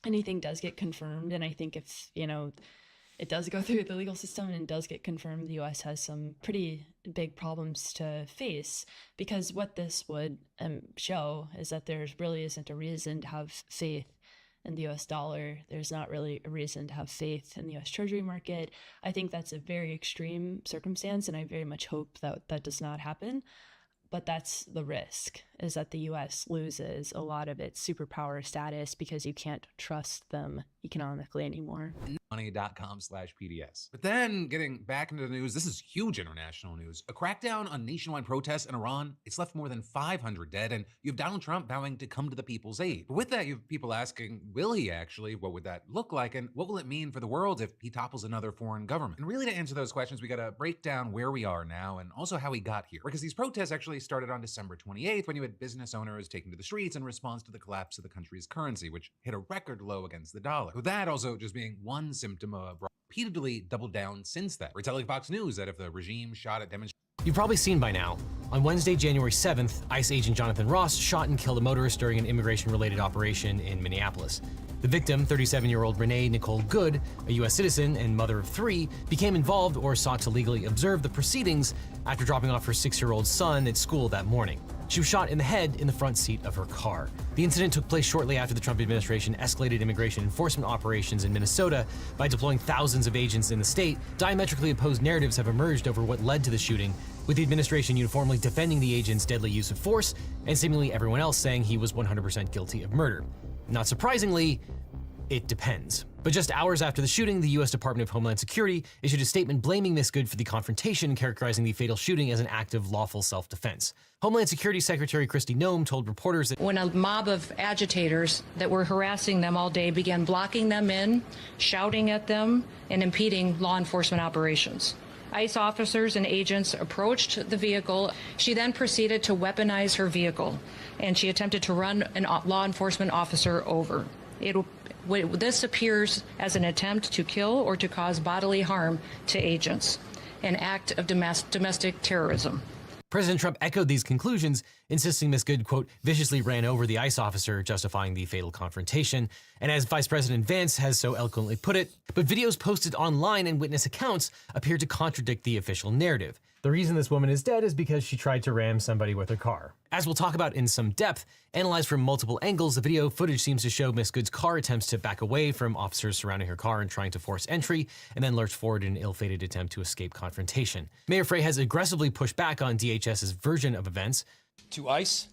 anything does get confirmed, and I think if, it does go through the legal system and does get confirmed, the U.S. has some pretty big problems to face, because what this would show is that there really isn't a reason to have faith in the U.S. dollar. There's not really a reason to have faith in the U.S. Treasury market. I think that's a very extreme circumstance, and I very much hope that that does not happen. But that's the risk, is that the U.S. loses a lot of its superpower status because you can't trust them economically anymore.
Money.com/PDS. But then, getting back into the news, this is huge international news. A crackdown on nationwide protests in Iran, it's left more than 500 dead, and you have Donald Trump vowing to come to the people's aid. But with that, you have people asking, will he actually? What would that look like? And what will it mean for the world if he topples another foreign government? And really, to answer those questions, we gotta break down where we are now and also how we got here. Because these protests actually started on December 28th when you had business owners taking to the streets in response to the collapse of the country's currency, which hit a record low against the dollar. With that also just being one symptom of repeatedly doubled down since that. We're telling Fox News that if the regime shot at demonstrators.
You've probably seen by now, on Wednesday, January 7th, ICE agent Jonathan Ross shot and killed a motorist during an immigration-related operation in Minneapolis. The victim, 37-year-old Renee Nicole Good, a U.S. citizen and mother of 3, became involved or sought to legally observe the proceedings after dropping off her 6-year-old son at school that morning. She was shot in the head in the front seat of her car. The incident took place shortly after the Trump administration escalated immigration enforcement operations in Minnesota by deploying thousands of agents in the state. Diametrically opposed narratives have emerged over what led to the shooting, with the administration uniformly defending the agent's deadly use of force and seemingly everyone else saying he was 100% guilty of murder. Not surprisingly, it depends. But just hours after the shooting, the U.S. Department of Homeland Security issued a statement blaming Miss Good for the confrontation, characterizing the fatal shooting as an act of lawful self-defense. Homeland Security Secretary Kristi Noem told reporters that
when a mob of agitators that were harassing them all day began blocking them in, shouting at them, and impeding law enforcement operations. ICE officers and agents approached the vehicle. She then proceeded to weaponize her vehicle, and she attempted to run a law enforcement officer over. This appears as an attempt to kill or to cause bodily harm to agents, an act of domestic terrorism.
President Trump echoed these conclusions, insisting Ms. Good, quote, viciously ran over the ICE officer, justifying the fatal confrontation. And as Vice President Vance has so eloquently put it, but videos posted online and witness accounts appear to contradict the official narrative. The reason this woman is dead is because she tried to ram somebody with her car. As we'll talk about in some depth, analyzed from multiple angles, the video footage seems to show Miss Good's car attempts to back away from officers surrounding her car and trying to force entry, and then lurch forward in an ill-fated attempt to escape confrontation. Mayor Frey has aggressively pushed back on DHS's version of events.
To ICE,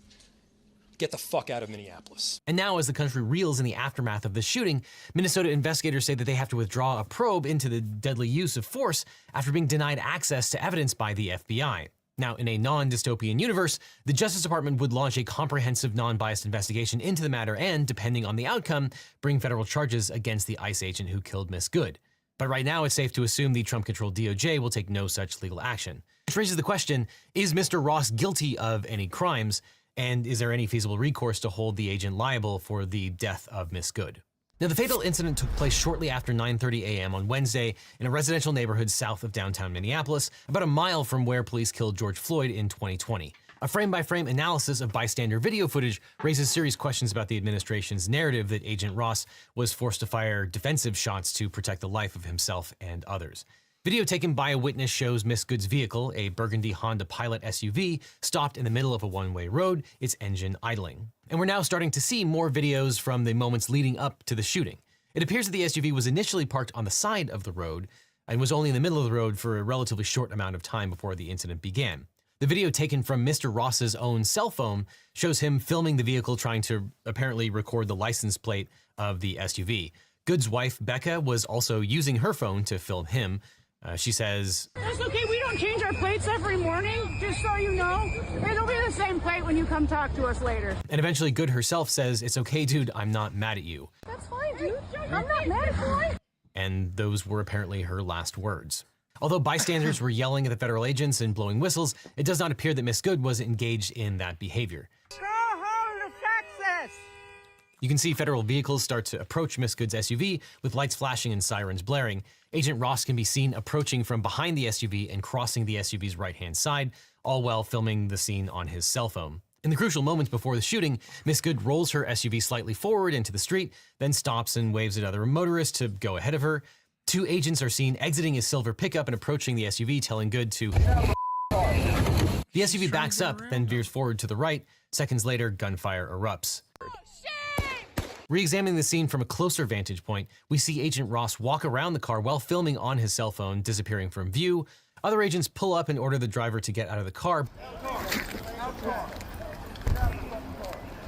get the fuck out of Minneapolis.
And now, as the country reels in the aftermath of the shooting, Minnesota investigators say that they have to withdraw a probe into the deadly use of force after being denied access to evidence by the FBI. Now, in a non-dystopian universe, the Justice Department would launch a comprehensive, non-biased investigation into the matter and, depending on the outcome, bring federal charges against the ICE agent who killed Miss Good. But right now, it's safe to assume the Trump-controlled DOJ will take no such legal action. Which raises the question, is Mr. Ross guilty of any crimes? And is there any feasible recourse to hold the agent liable for the death of Miss Good? Now, the fatal incident took place shortly after 9:30 a.m. on Wednesday in a residential neighborhood south of downtown Minneapolis, about a mile from where police killed George Floyd in 2020. A frame-by-frame analysis of bystander video footage raises serious questions about the administration's narrative that Agent Ross was forced to fire defensive shots to protect the life of himself and others. Video taken by a witness shows Miss Good's vehicle, a burgundy Honda Pilot SUV, stopped in the middle of a one-way road, its engine idling. And we're now starting to see more videos from the moments leading up to the shooting. It appears that the SUV was initially parked on the side of the road and was only in the middle of the road for a relatively short amount of time before the incident began. The video taken from Mr. Ross's own cell phone shows him filming the vehicle trying to apparently record the license plate of the SUV. Good's wife, Becca, was also using her phone to film him. She says,
"That's okay, we don't change our plates every morning, just so you know. It'll be the same plate when you come talk to us later."
And eventually Good herself says, "It's okay, dude, I'm not mad at you."
"That's fine, dude. I'm not mad at you."
And those were apparently her last words. Although bystanders were yelling at the federal agents and blowing whistles, it does not appear that Miss Good was engaged in that behavior.
Go home to Texas!
You can see federal vehicles start to approach Miss Good's SUV with lights flashing and sirens blaring. Agent Ross can be seen approaching from behind the SUV and crossing the SUV's right-hand side, all while filming the scene on his cell phone. In the crucial moments before the shooting, Miss Good rolls her SUV slightly forward into the street, then stops and waves at other motorists to go ahead of her. 2 agents are seen exiting his silver pickup and approaching the SUV, telling Good to... The SUV backs up, then veers forward to the right. Seconds later, gunfire erupts. Re-examining the scene from a closer vantage point, we see Agent Ross walk around the car while filming on his cell phone, disappearing from view. Other agents pull up and order the driver to get out of the car.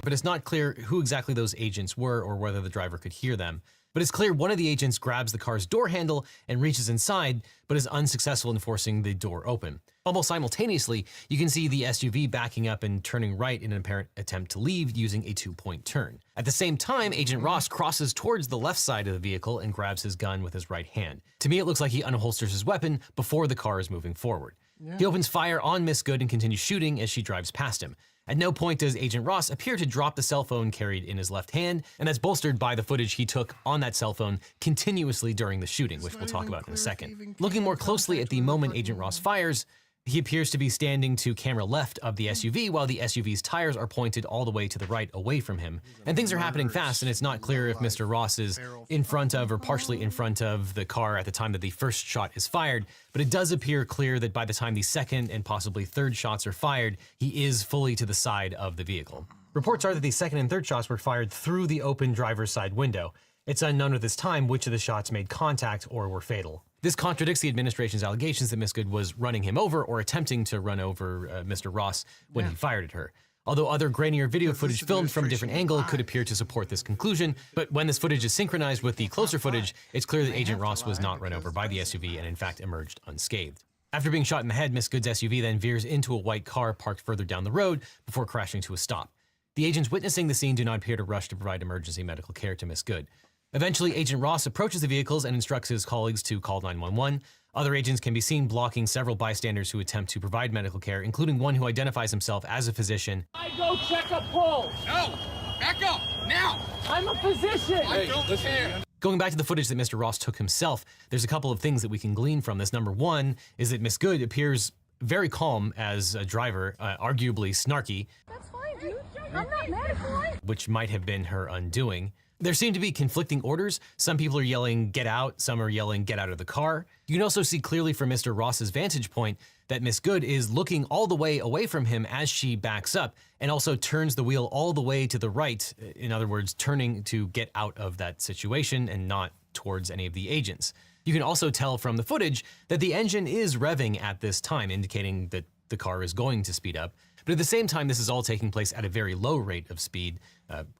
But it's not clear who exactly those agents were or whether the driver could hear them. But it's clear one of the agents grabs the car's door handle and reaches inside, but is unsuccessful in forcing the door open. Almost simultaneously, you can see the SUV backing up and turning right in an apparent attempt to leave using a 2-point turn. At the same time, Agent Ross crosses towards the left side of the vehicle and grabs his gun with his right hand. To me, it looks like he unholsters his weapon before the car is moving forward. He opens fire on Miss Good and continues shooting as she drives past him. At no point does Agent Ross appear to drop the cell phone carried in his left hand, and that's bolstered by the footage he took on that cell phone continuously during the shooting, which we'll talk about in a second. Looking more closely at the moment Agent Ross fires, he appears to be standing to camera left of the SUV while the SUV's tires are pointed all the way to the right away from him. And things are happening fast, and it's not clear if Mr. Ross is in front of or partially in front of the car at the time that the first shot is fired, but it does appear clear that by the time the second and possibly third shots are fired, he is fully to the side of the vehicle. Reports are that the second and third shots were fired through the open driver's side window. It's unknown at this time which of the shots made contact or were fatal. This contradicts the administration's allegations that Miss Good was running him over or attempting to run over Mr. Ross when he fired at her. Although other grainier video footage filmed from a different angle could appear to support this conclusion, but when this footage is synchronized with the closer footage, it's clear that Agent Ross was not run over by the SUV and in fact emerged unscathed. After being shot in the head, Miss Good's SUV then veers into a white car parked further down the road before crashing to a stop. The agents witnessing the scene do not appear to rush to provide emergency medical care to Miss Good. Eventually, Agent Ross approaches the vehicles and instructs his colleagues to call 911. Other agents can be seen blocking several bystanders who attempt to provide medical care, including one who identifies himself as a physician.
I go check a pulse.
No! Back up! Now!
I'm a physician.
I don't care.
Going back to the footage that Mr. Ross took himself, there's a couple of things that we can glean from this. Number one is that Miss Good appears very calm as a driver, arguably snarky.
That's fine, dude. I'm not mad at you.
Which might have been her undoing. There seem to be conflicting orders. Some people are yelling, "Get out," some are yelling, "Get out of the car." You can also see clearly from Mr. Ross's vantage point that Miss Good is looking all the way away from him as she backs up and also turns the wheel all the way to the right. In other words, turning to get out of that situation and not towards any of the agents. You can also tell from the footage that the engine is revving at this time, indicating that the car is going to speed up. But at the same time, this is all taking place at a very low rate of speed,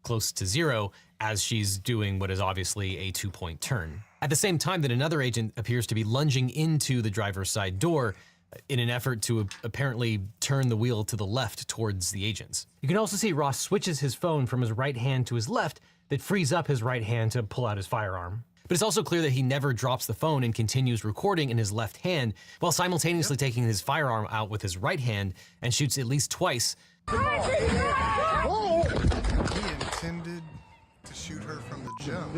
close to zero, as she's doing what is obviously a 2-point turn. At the same time that another agent appears to be lunging into the driver's side door in an effort to apparently turn the wheel to the left towards the agents. You can also see Ross switches his phone from his right hand to his left that frees up his right hand to pull out his firearm. But it's also clear that he never drops the phone and continues recording in his left hand while simultaneously taking his firearm out with his right hand and shoots at least twice.
He intended to shoot her from the jump.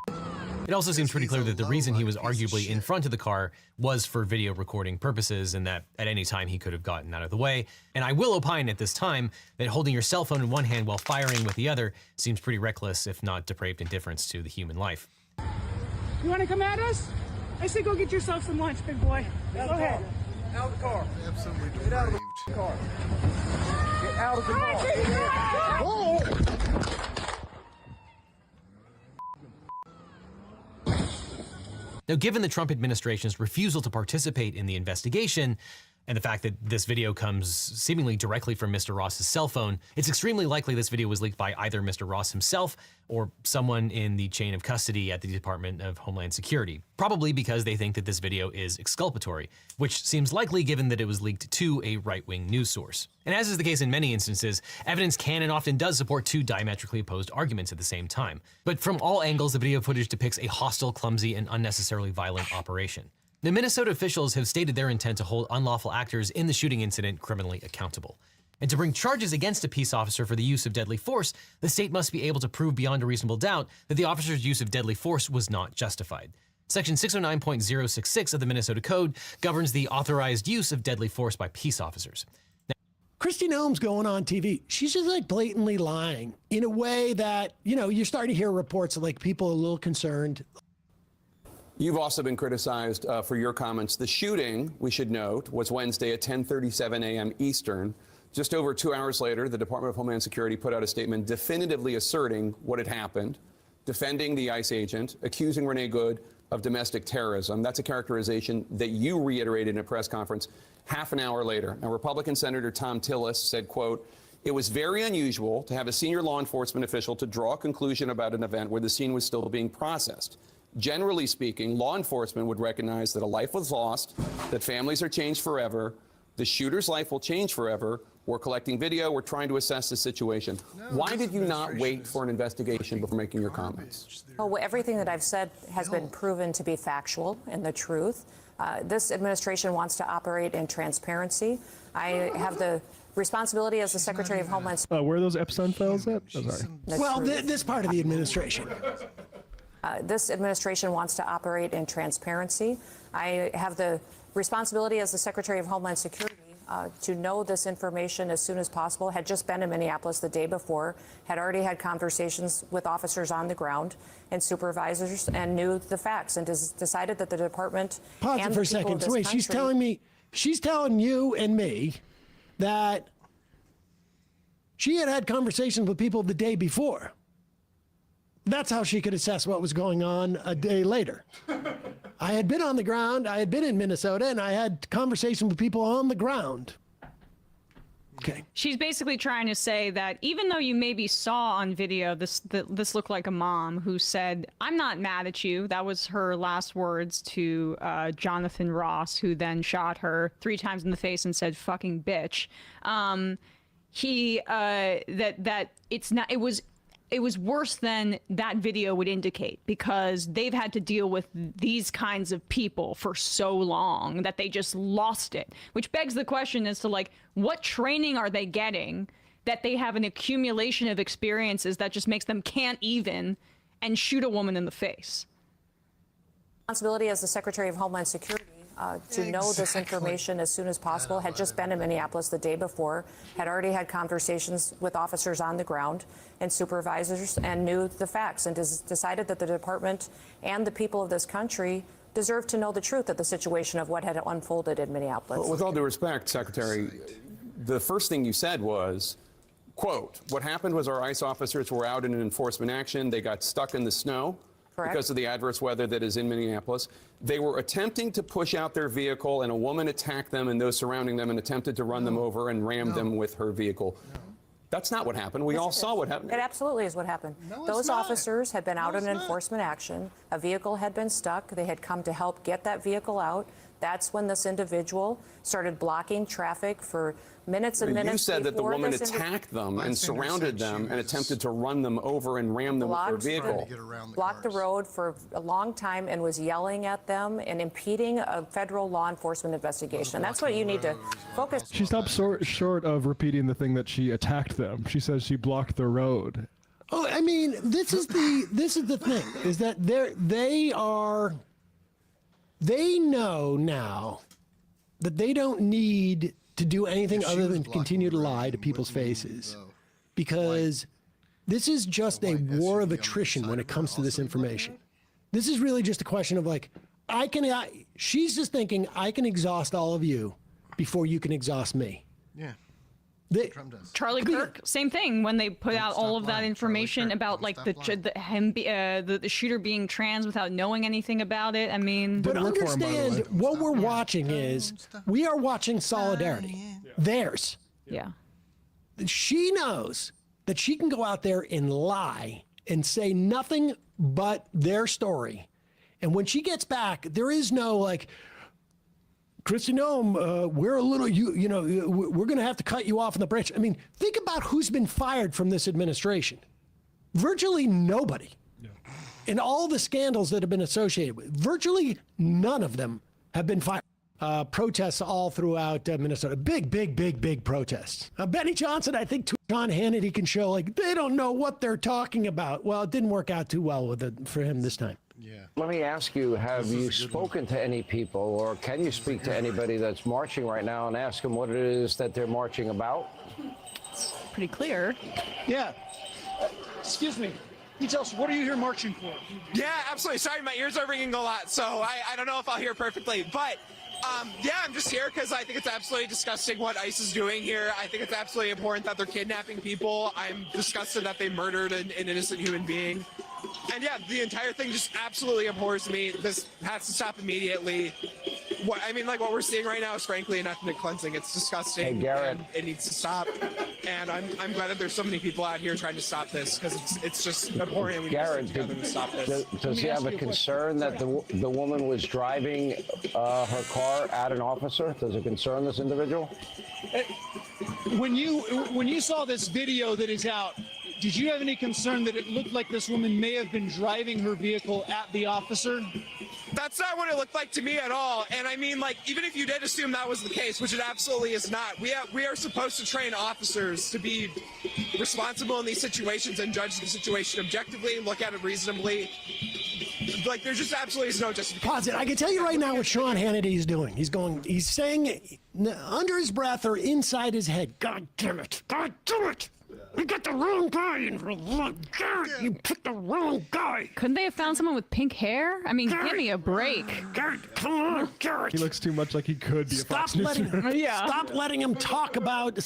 It also seems pretty clear that the reason he was arguably in front of the car was for video recording purposes and that at any time he could have gotten out of the way. And I will opine at this time that holding your cell phone in one hand while firing with the other seems pretty reckless, if not depraved indifference to the human life.
You want to come at us? I say go get yourself some lunch, big boy. Go ahead.
Out of the car.
Absolutely
Get out of
depraved.
the car. Get out of the car.
Now, given the Trump administration's refusal to participate in the investigation, and the fact that this video comes seemingly directly from Mr. Ross's cell phone, it's extremely likely this video was leaked by either Mr. Ross himself or someone in the chain of custody at the Department of Homeland Security, probably because they think that this video is exculpatory, which seems likely given that it was leaked to a right-wing news source. And as is the case in many instances, evidence can and often does support two diametrically opposed arguments at the same time. But from all angles, the video footage depicts a hostile, clumsy, and unnecessarily violent operation. Now, Minnesota officials have stated their intent to hold unlawful actors in the shooting incident criminally accountable. And to bring charges against a peace officer for the use of deadly force, the state must be able to prove beyond a reasonable doubt that the officer's use of deadly force was not justified. Section 609.066 of the Minnesota Code governs the authorized use of deadly force by peace officers.
Kristi Noem's going on TV. She's just like blatantly lying in a way that, you're starting to hear reports of like people a little concerned.
You've also been criticized for your comments. The shooting, we should note, was Wednesday at 10:37 a.m. Eastern. Just over 2 hours later, the Department of Homeland Security put out a statement definitively asserting what had happened, defending the ICE agent, accusing Renee Good of domestic terrorism. That's a characterization that you reiterated in a press conference half an hour later. Now, Republican Senator Tom Tillis said, quote, "It was very unusual to have a senior law enforcement official to draw a conclusion about an event where the scene was still being processed. Generally speaking, law enforcement would recognize that a life was lost, that families are changed forever, the shooter's life will change forever. We're collecting video. We're trying to assess the situation." Why did you not wait for an investigation before making your comments?
Well, everything that I've said has been proven to be factual and the truth. This administration wants to operate in transparency. I have the responsibility as the Secretary of Homeland Security.
Where are those Epstein files at? Oh, sorry.
Well, this part of the administration.
This administration wants to operate in transparency. I have the responsibility as the Secretary of Homeland Security to know this information as soon as possible. Had just been in Minneapolis the day before, had already had conversations with officers on the ground and supervisors, and knew the facts, and decided that the department
Pause
and
it for a
the people
second.
of this
So wait,
country—
she's telling you and me that she had conversations with people the day before. That's how she could assess what was going on a day later. I had been on the ground, I had been in Minnesota, and I had conversations with people on the ground. Okay.
She's basically trying to say that even though you maybe saw on video this looked like a mom who said, "I'm not mad at you." That was her last words to Jonathan Ross, who then shot her 3 times in the face and said, "Fucking bitch." It was worse than that video would indicate, because they've had to deal with these kinds of people for so long that they just lost it, which begs the question as to, like, what training are they getting that they have an accumulation of experiences that just makes them can't even and shoot a woman in the face?
Responsibility as the Secretary of Homeland Security to know this information as soon as possible. Had just been in Minneapolis the day before, had already had conversations with officers on the ground and supervisors, and knew the facts, and decided that the department and the people of this country deserve to know the truth of the situation of what had unfolded in Minneapolis.
Well, with all due respect, Secretary, the first thing you said was, quote, "What happened was our ICE officers were out in an enforcement action. They got stuck in the snow." Correct. Because of the adverse weather that is in Minneapolis. They were attempting to push out their vehicle, and a woman attacked them and those surrounding them and attempted to run them over and ram them with her vehicle. That's not what happened. We all saw what happened.
It absolutely is what happened. Those officers had been out in enforcement action. A vehicle had been stuck. They had come to help get that vehicle out. That's when this individual started blocking traffic for minutes and minutes.
You said that the
before
woman
this
attacked them and surrounded them and attempted to run them over and ram them with her vehicle.
Blocked the road for a long time and was yelling at them and impeding a federal law enforcement investigation. That's what you need to focus.
She stopped short of repeating the thing that she attacked them. She says she blocked the road.
Oh, I mean, this is the thing, is that they know now that they don't need to do anything other than continue to lie to people's faces, because this is just a war of attrition when it comes to this information. This is really just a question of, like, she's just thinking, I can exhaust all of you before you can exhaust me.
Yeah.
Charlie Kirk, same thing, when they put out all of that information about, like, the shooter being trans without knowing anything about it. I mean,
but understand what we're watching is we are watching solidarity. Theirs.
Yeah.
She knows that she can go out there and lie and say nothing but their story, and when she gets back, there is no, like, Kristi Noem, we're a little, we're going to have to cut you off in the branch. I mean, think about who's been fired from this administration. Virtually nobody. Yeah. And all the scandals that have been associated with, virtually none of them have been fired. Protests all throughout Minnesota. Big protests. Benny Johnson, I think John Hannity can show, like, they don't know what they're talking about. Well, it didn't work out too well for him this time.
Yeah. Let me ask you, have you spoken to any people, or can you speak to anybody that's marching right now and ask them what it is that they're marching about?
Pretty clear.
Yeah. Excuse me. Can you tell us, what are you here marching for?
Yeah, absolutely. Sorry, my ears are ringing a lot, so I don't know if I'll hear perfectly. But, yeah, I'm just here because I think it's absolutely disgusting what ICE is doing here. I think it's absolutely important that they're kidnapping people. I'm disgusted that they murdered an innocent human being. And, yeah, the entire thing just absolutely abhors me. This has to stop immediately. What we're seeing right now is frankly an ethnic cleansing. It's disgusting.
Hey, Garrett.
And it needs to stop. And I'm glad that there's so many people out here trying to stop this because it's just abhorrent. We
Garrett,
need to stick together to stop this.
does he have a concern that the woman was driving her car at an officer? Does it concern this individual?
When you saw this video that is out, did you have any concern that it looked like this woman may have been driving her vehicle at the officer?
That's not what it looked like to me at all. And I mean, like, even if you did assume that was the case, which it absolutely is not, we are supposed to train officers to be responsible in these situations and judge the situation objectively, look at it reasonably. Like, there's just absolutely no justification.
Pause it. I can tell you right now what Sean Hannity is doing. He's saying under his breath or inside his head, God damn it. God damn it. We got the wrong guy in Garrett, you picked the wrong guy.
Couldn't they have found someone with pink hair? I mean, give me a break.
Garrett, come on, Garrett.
He looks too much like he could be a Fox News.
Stop letting him talk about this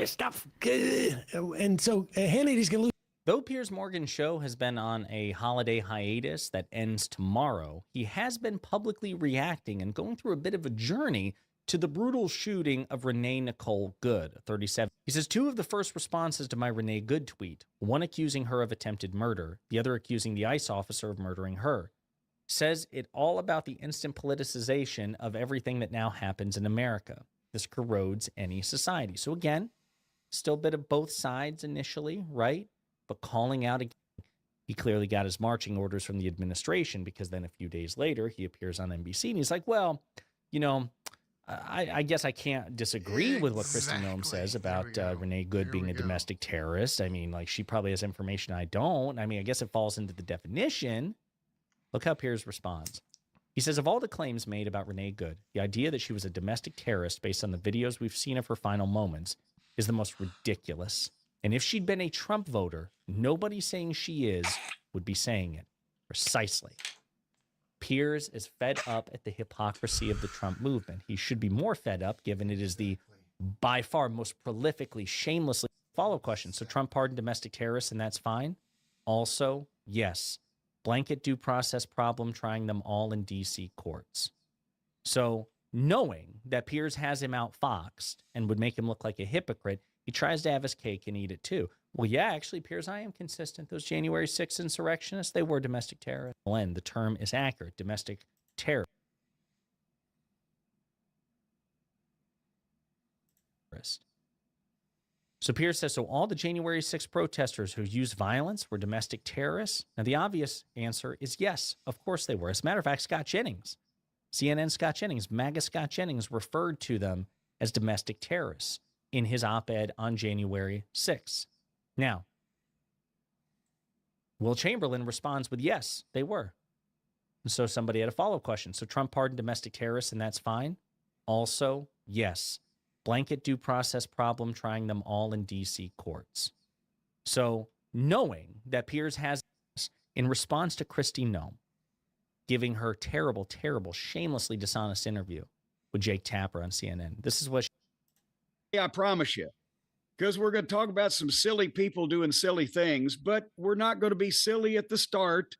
stuff. And so Hannity's going to lose.
Though Piers Morgan's show has been on a holiday hiatus that ends tomorrow, he has been publicly reacting and going through a bit of a journey to the brutal shooting of Renee Nicole Good, 37. He says 2 of the first responses to my Renee Good tweet, one accusing her of attempted murder, the other accusing the ICE officer of murdering her, says it all about the instant politicization of everything that now happens in America. This corrodes any society. So again, still a bit of both sides initially, right? But calling out again. He clearly got his marching orders from the administration because then a few days later he appears on NBC and he's like, well, you know, I guess I can't disagree with what Kristi Noem says about Renee Good being a domestic terrorist. I mean, like, she probably has information I don't. I mean, I guess it falls into the definition. Look how Piers responds. He says, of all the claims made about Renee Good, the idea that she was a domestic terrorist based on the videos we've seen of her final moments is the most ridiculous. And if she'd been a Trump voter, nobody saying she is would be saying it. Precisely. Piers is fed up at the hypocrisy of the Trump movement. He should be more fed up, given it is the by far most prolifically, shamelessly follow-up question. So Trump pardoned domestic terrorists, and that's fine? Also, yes. Blanket due process problem, trying them all in D.C. courts. So knowing that Piers has him outfoxed and would make him look like a hypocrite, he tries to have his cake and eat it too. Well, yeah, actually, Piers, I am consistent. Those January 6th insurrectionists, they were domestic terrorists. And the term is accurate, domestic terrorist. So Piers says, so all the January 6th protesters who used violence were domestic terrorists? Now, the obvious answer is yes, of course they were. As a matter of fact, Scott Jennings, CNN Scott Jennings, MAGA Scott Jennings referred to them as domestic terrorists in his op-ed on January 6th. Now, Will Chamberlain responds with, yes, they were. And so somebody had a follow-up question. So Trump pardoned domestic terrorists, and that's fine? Also, yes. Blanket due process problem, trying them all in D.C. courts. So knowing that Piers has this, in response to Kristi Noem, giving her terrible, terrible, shamelessly dishonest interview with Jake Tapper on CNN, this is what
I promise you. Because we're going to talk about some silly people doing silly things, but we're not going to be silly at the start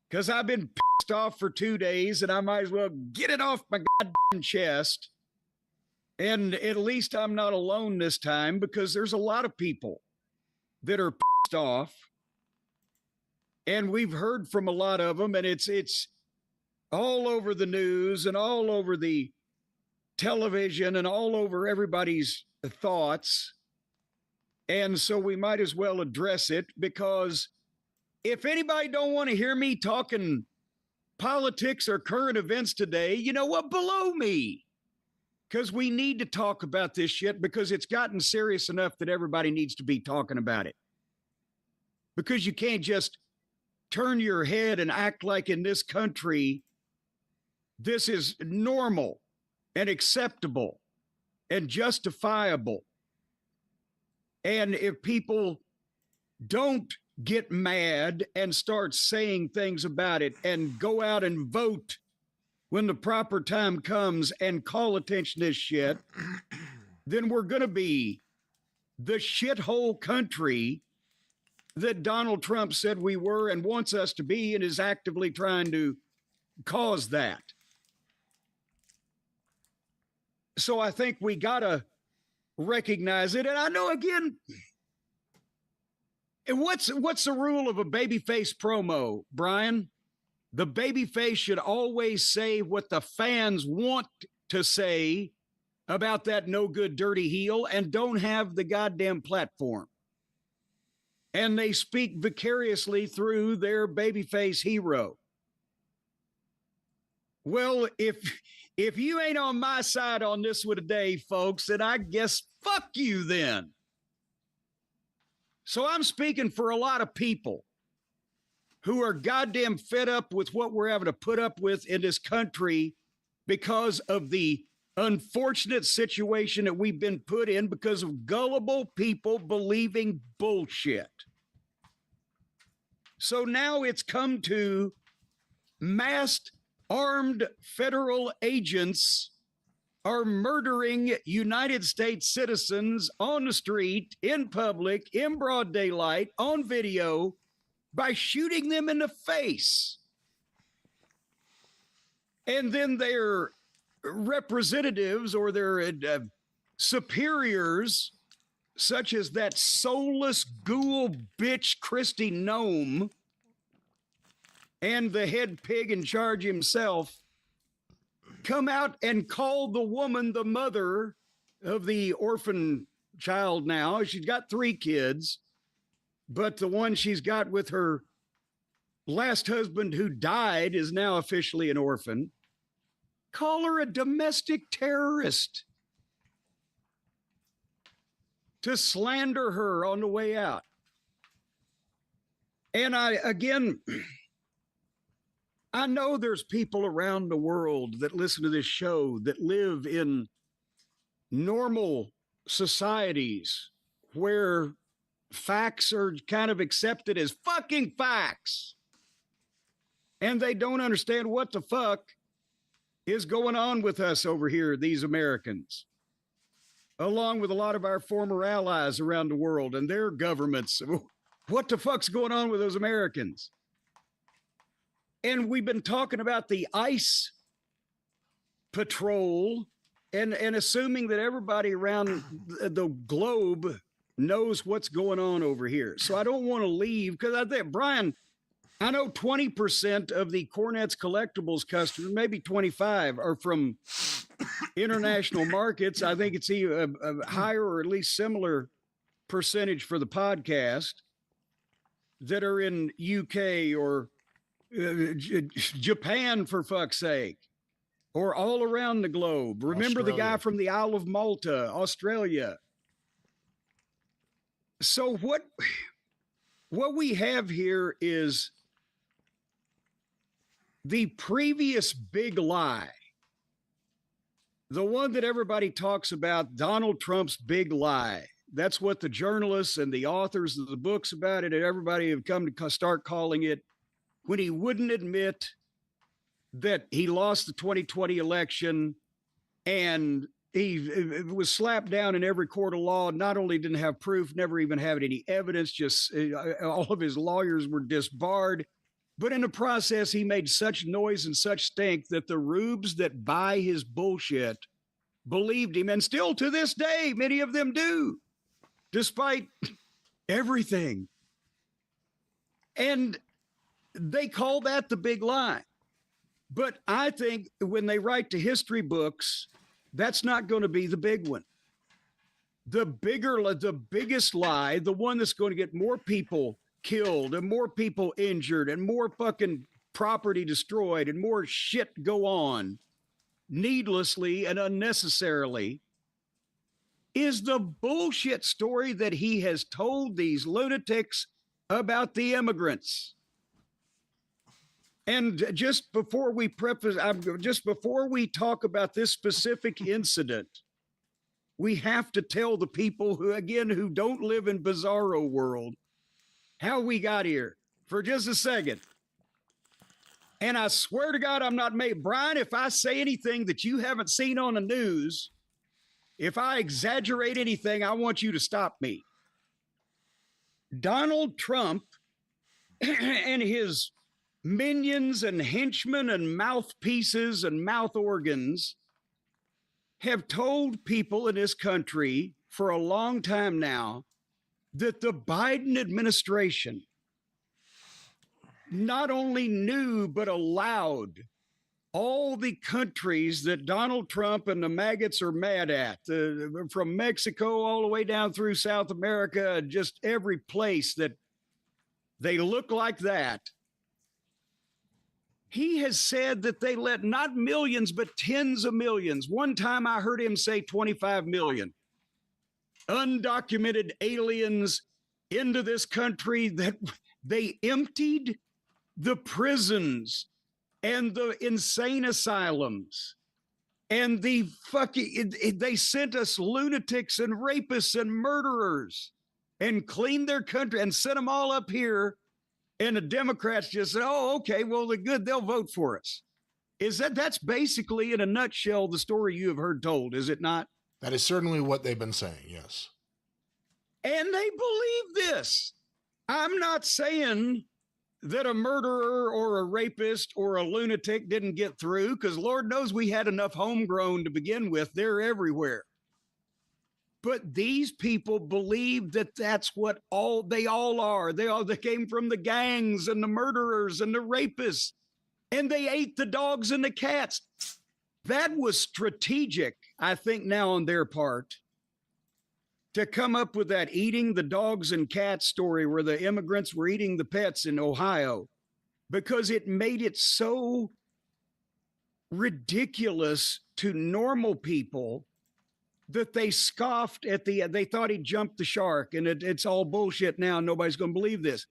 because I've been pissed off for 2 days and I might as well get it off my goddamn chest. And at least I'm not alone this time because there's a lot of people that are pissed off. And we've heard from a lot of them, and it's all over the news and all over the television and all over everybody's thoughts. And so we might as well address it, because if anybody don't want to hear me talking politics or current events today, you know what, below me. Because we need to talk about this shit because it's gotten serious enough that everybody needs to be talking about it. Because you can't just turn your head and act like in this country, this is normal and acceptable and justifiable. And if people don't get mad and start saying things about it and go out and vote when the proper time comes and call attention to this shit, then we're going to be the shithole country that Donald Trump said we were and wants us to be and is actively trying to cause that. So I think we got to recognize it. And I know, again, what's the rule of a babyface promo, Brian? The babyface should always say what the fans want to say about that no good dirty heel and don't have the goddamn platform. And they speak vicariously through their babyface hero. Well, if you ain't on my side on this one today, folks, then I guess fuck you then. So I'm speaking for a lot of people who are goddamn fed up with what we're having to put up with in this country because of the unfortunate situation that we've been put in because of gullible people believing bullshit. So now it's come to masked, armed federal agents are murdering United States citizens on the street, in public, in broad daylight, on video, by shooting them in the face. And then their representatives or their superiors, such as that soulless ghoul bitch Christy Nome and the head pig in charge himself, come out and call the woman the mother of the orphan child now. She's got 3 kids, but the one she's got with her last husband who died is now officially an orphan. Call her a domestic terrorist to slander her on the way out. And I know there's people around the world that listen to this show that live in normal societies where facts are kind of accepted as fucking facts. And they don't understand what the fuck is going on with us over here, these Americans, along with a lot of our former allies around the world and their governments. What the fuck's going on with those Americans? And we've been talking about the ICE patrol and assuming that everybody around the globe knows what's going on over here. So I don't want to leave because I think, Brian, I know 20% of the Cornet's Collectibles customers, maybe 25, are from international markets. I think it's a higher or at least similar percentage for the podcast that are in UK or Japan, for fuck's sake, or all around the globe. Remember the guy from the Isle of Malta, Australia. So what we have here is the previous big lie, the one that everybody talks about, Donald Trump's big lie. That's what the journalists and the authors of the books about it and everybody have come to start calling it, when he wouldn't admit that he lost the 2020 election and he was slapped down in every court of law. Not only didn't have proof, never even had any evidence, just all of his lawyers were disbarred. But in the process, he made such noise and such stink that the rubes that buy his bullshit believed him. And still to this day, many of them do, despite everything. And they call that the big lie. But I think when they write to history books, that's not going to be the big one. The biggest lie, the one that's going to get more people killed and more people injured and more fucking property destroyed and more shit go on needlessly and unnecessarily is the bullshit story that he has told these lunatics about the immigrants. And just before we talk about this specific incident, we have to tell the people who don't live in bizarro world how we got here for just a second. And I swear to God, I'm not made. Brian, if I say anything that you haven't seen on the news, if I exaggerate anything, I want you to stop me. Donald Trump and his minions and henchmen and mouthpieces and mouth organs have told people in this country for a long time now that the Biden administration not only knew but allowed all the countries that Donald Trump and the maggots are mad at, from Mexico all the way down through South America, just every place that they look like that. He has said that they let not millions, but tens of millions. One time I heard him say 25 million undocumented aliens into this country, that they emptied the prisons and the insane asylums and they sent us lunatics and rapists and murderers and cleaned their country and sent them all up here. And the Democrats just said, oh, okay, well, they're good. They'll vote for us. That's basically in a nutshell the story you have heard told, is it not?
That is certainly what they've been saying, yes.
And they believe this. I'm not saying that a murderer or a rapist or a lunatic didn't get through, because Lord knows we had enough homegrown to begin with. They're everywhere. But these people believe that that's what they all are. They came from the gangs and the murderers and the rapists, and they ate the dogs and the cats. That was strategic, I think, now on their part, to come up with that eating the dogs and cats story where the immigrants were eating the pets in Ohio, because it made it so ridiculous to normal people that they scoffed at they thought he jumped the shark, and it's all bullshit now. Nobody's going to believe this.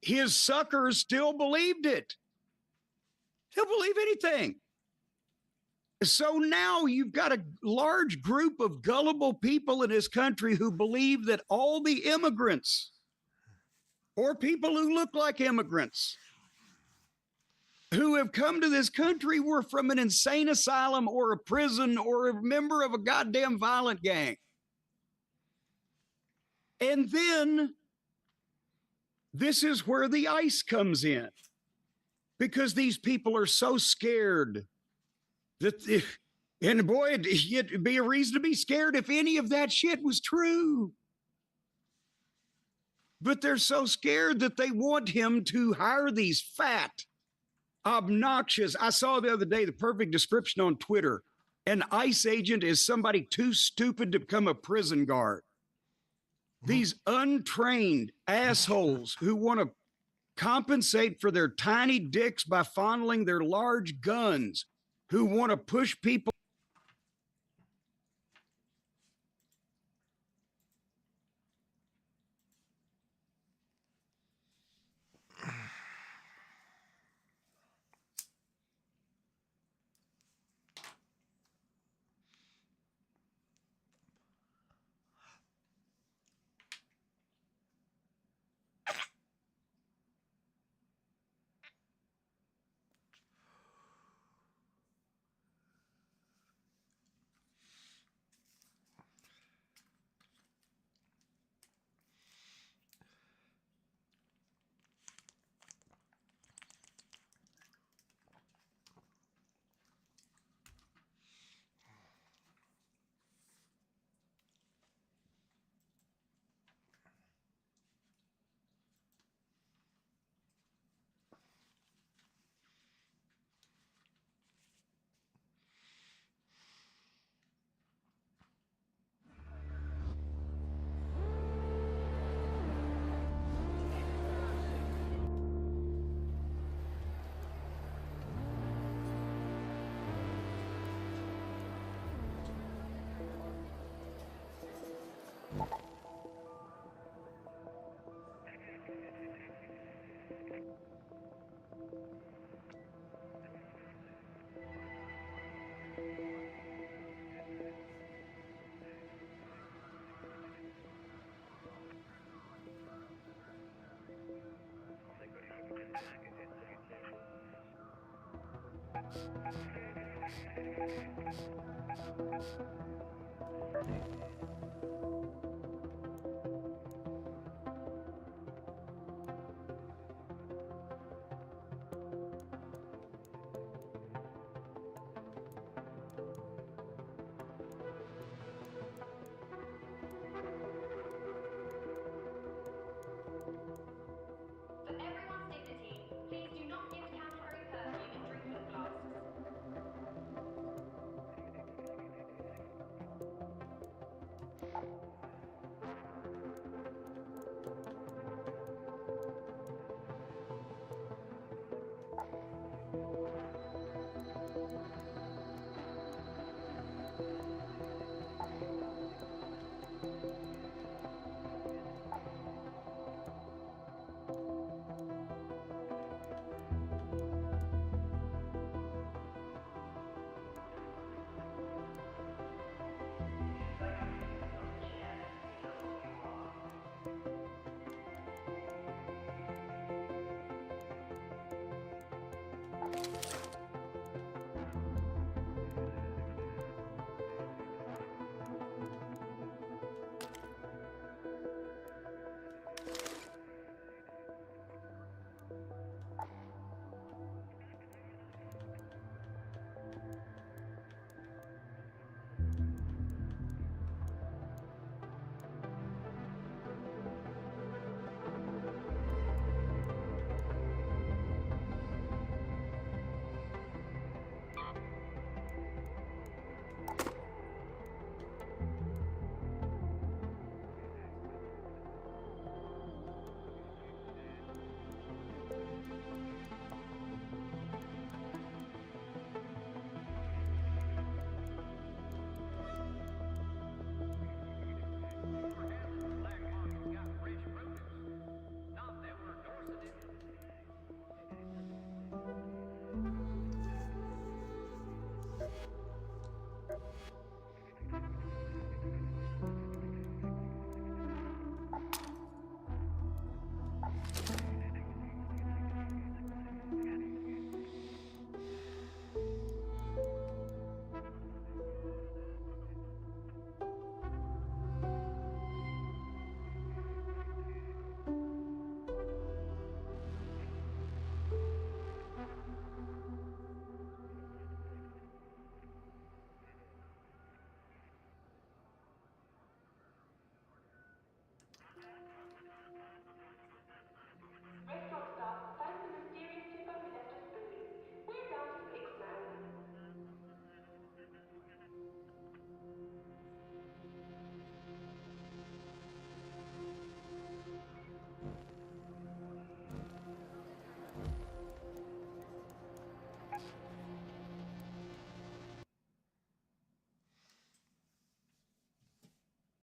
His suckers still believed it. He'll believe anything. So now you've got a large group of gullible people in this country who believe that all the immigrants or people who look like immigrants who have come to this country were from an insane asylum or a prison or a member of a goddamn violent gang. And then this is where the ICE comes in, because these people are so scared that, and boy, it'd be a reason to be scared if any of that shit was true. But they're so scared that they want him to hire these fat, obnoxious. I saw the other day the perfect description on Twitter. An ICE agent is somebody too stupid to become a prison guard. These untrained assholes who want to compensate for their tiny dicks by fondling their large guns, who want to push people.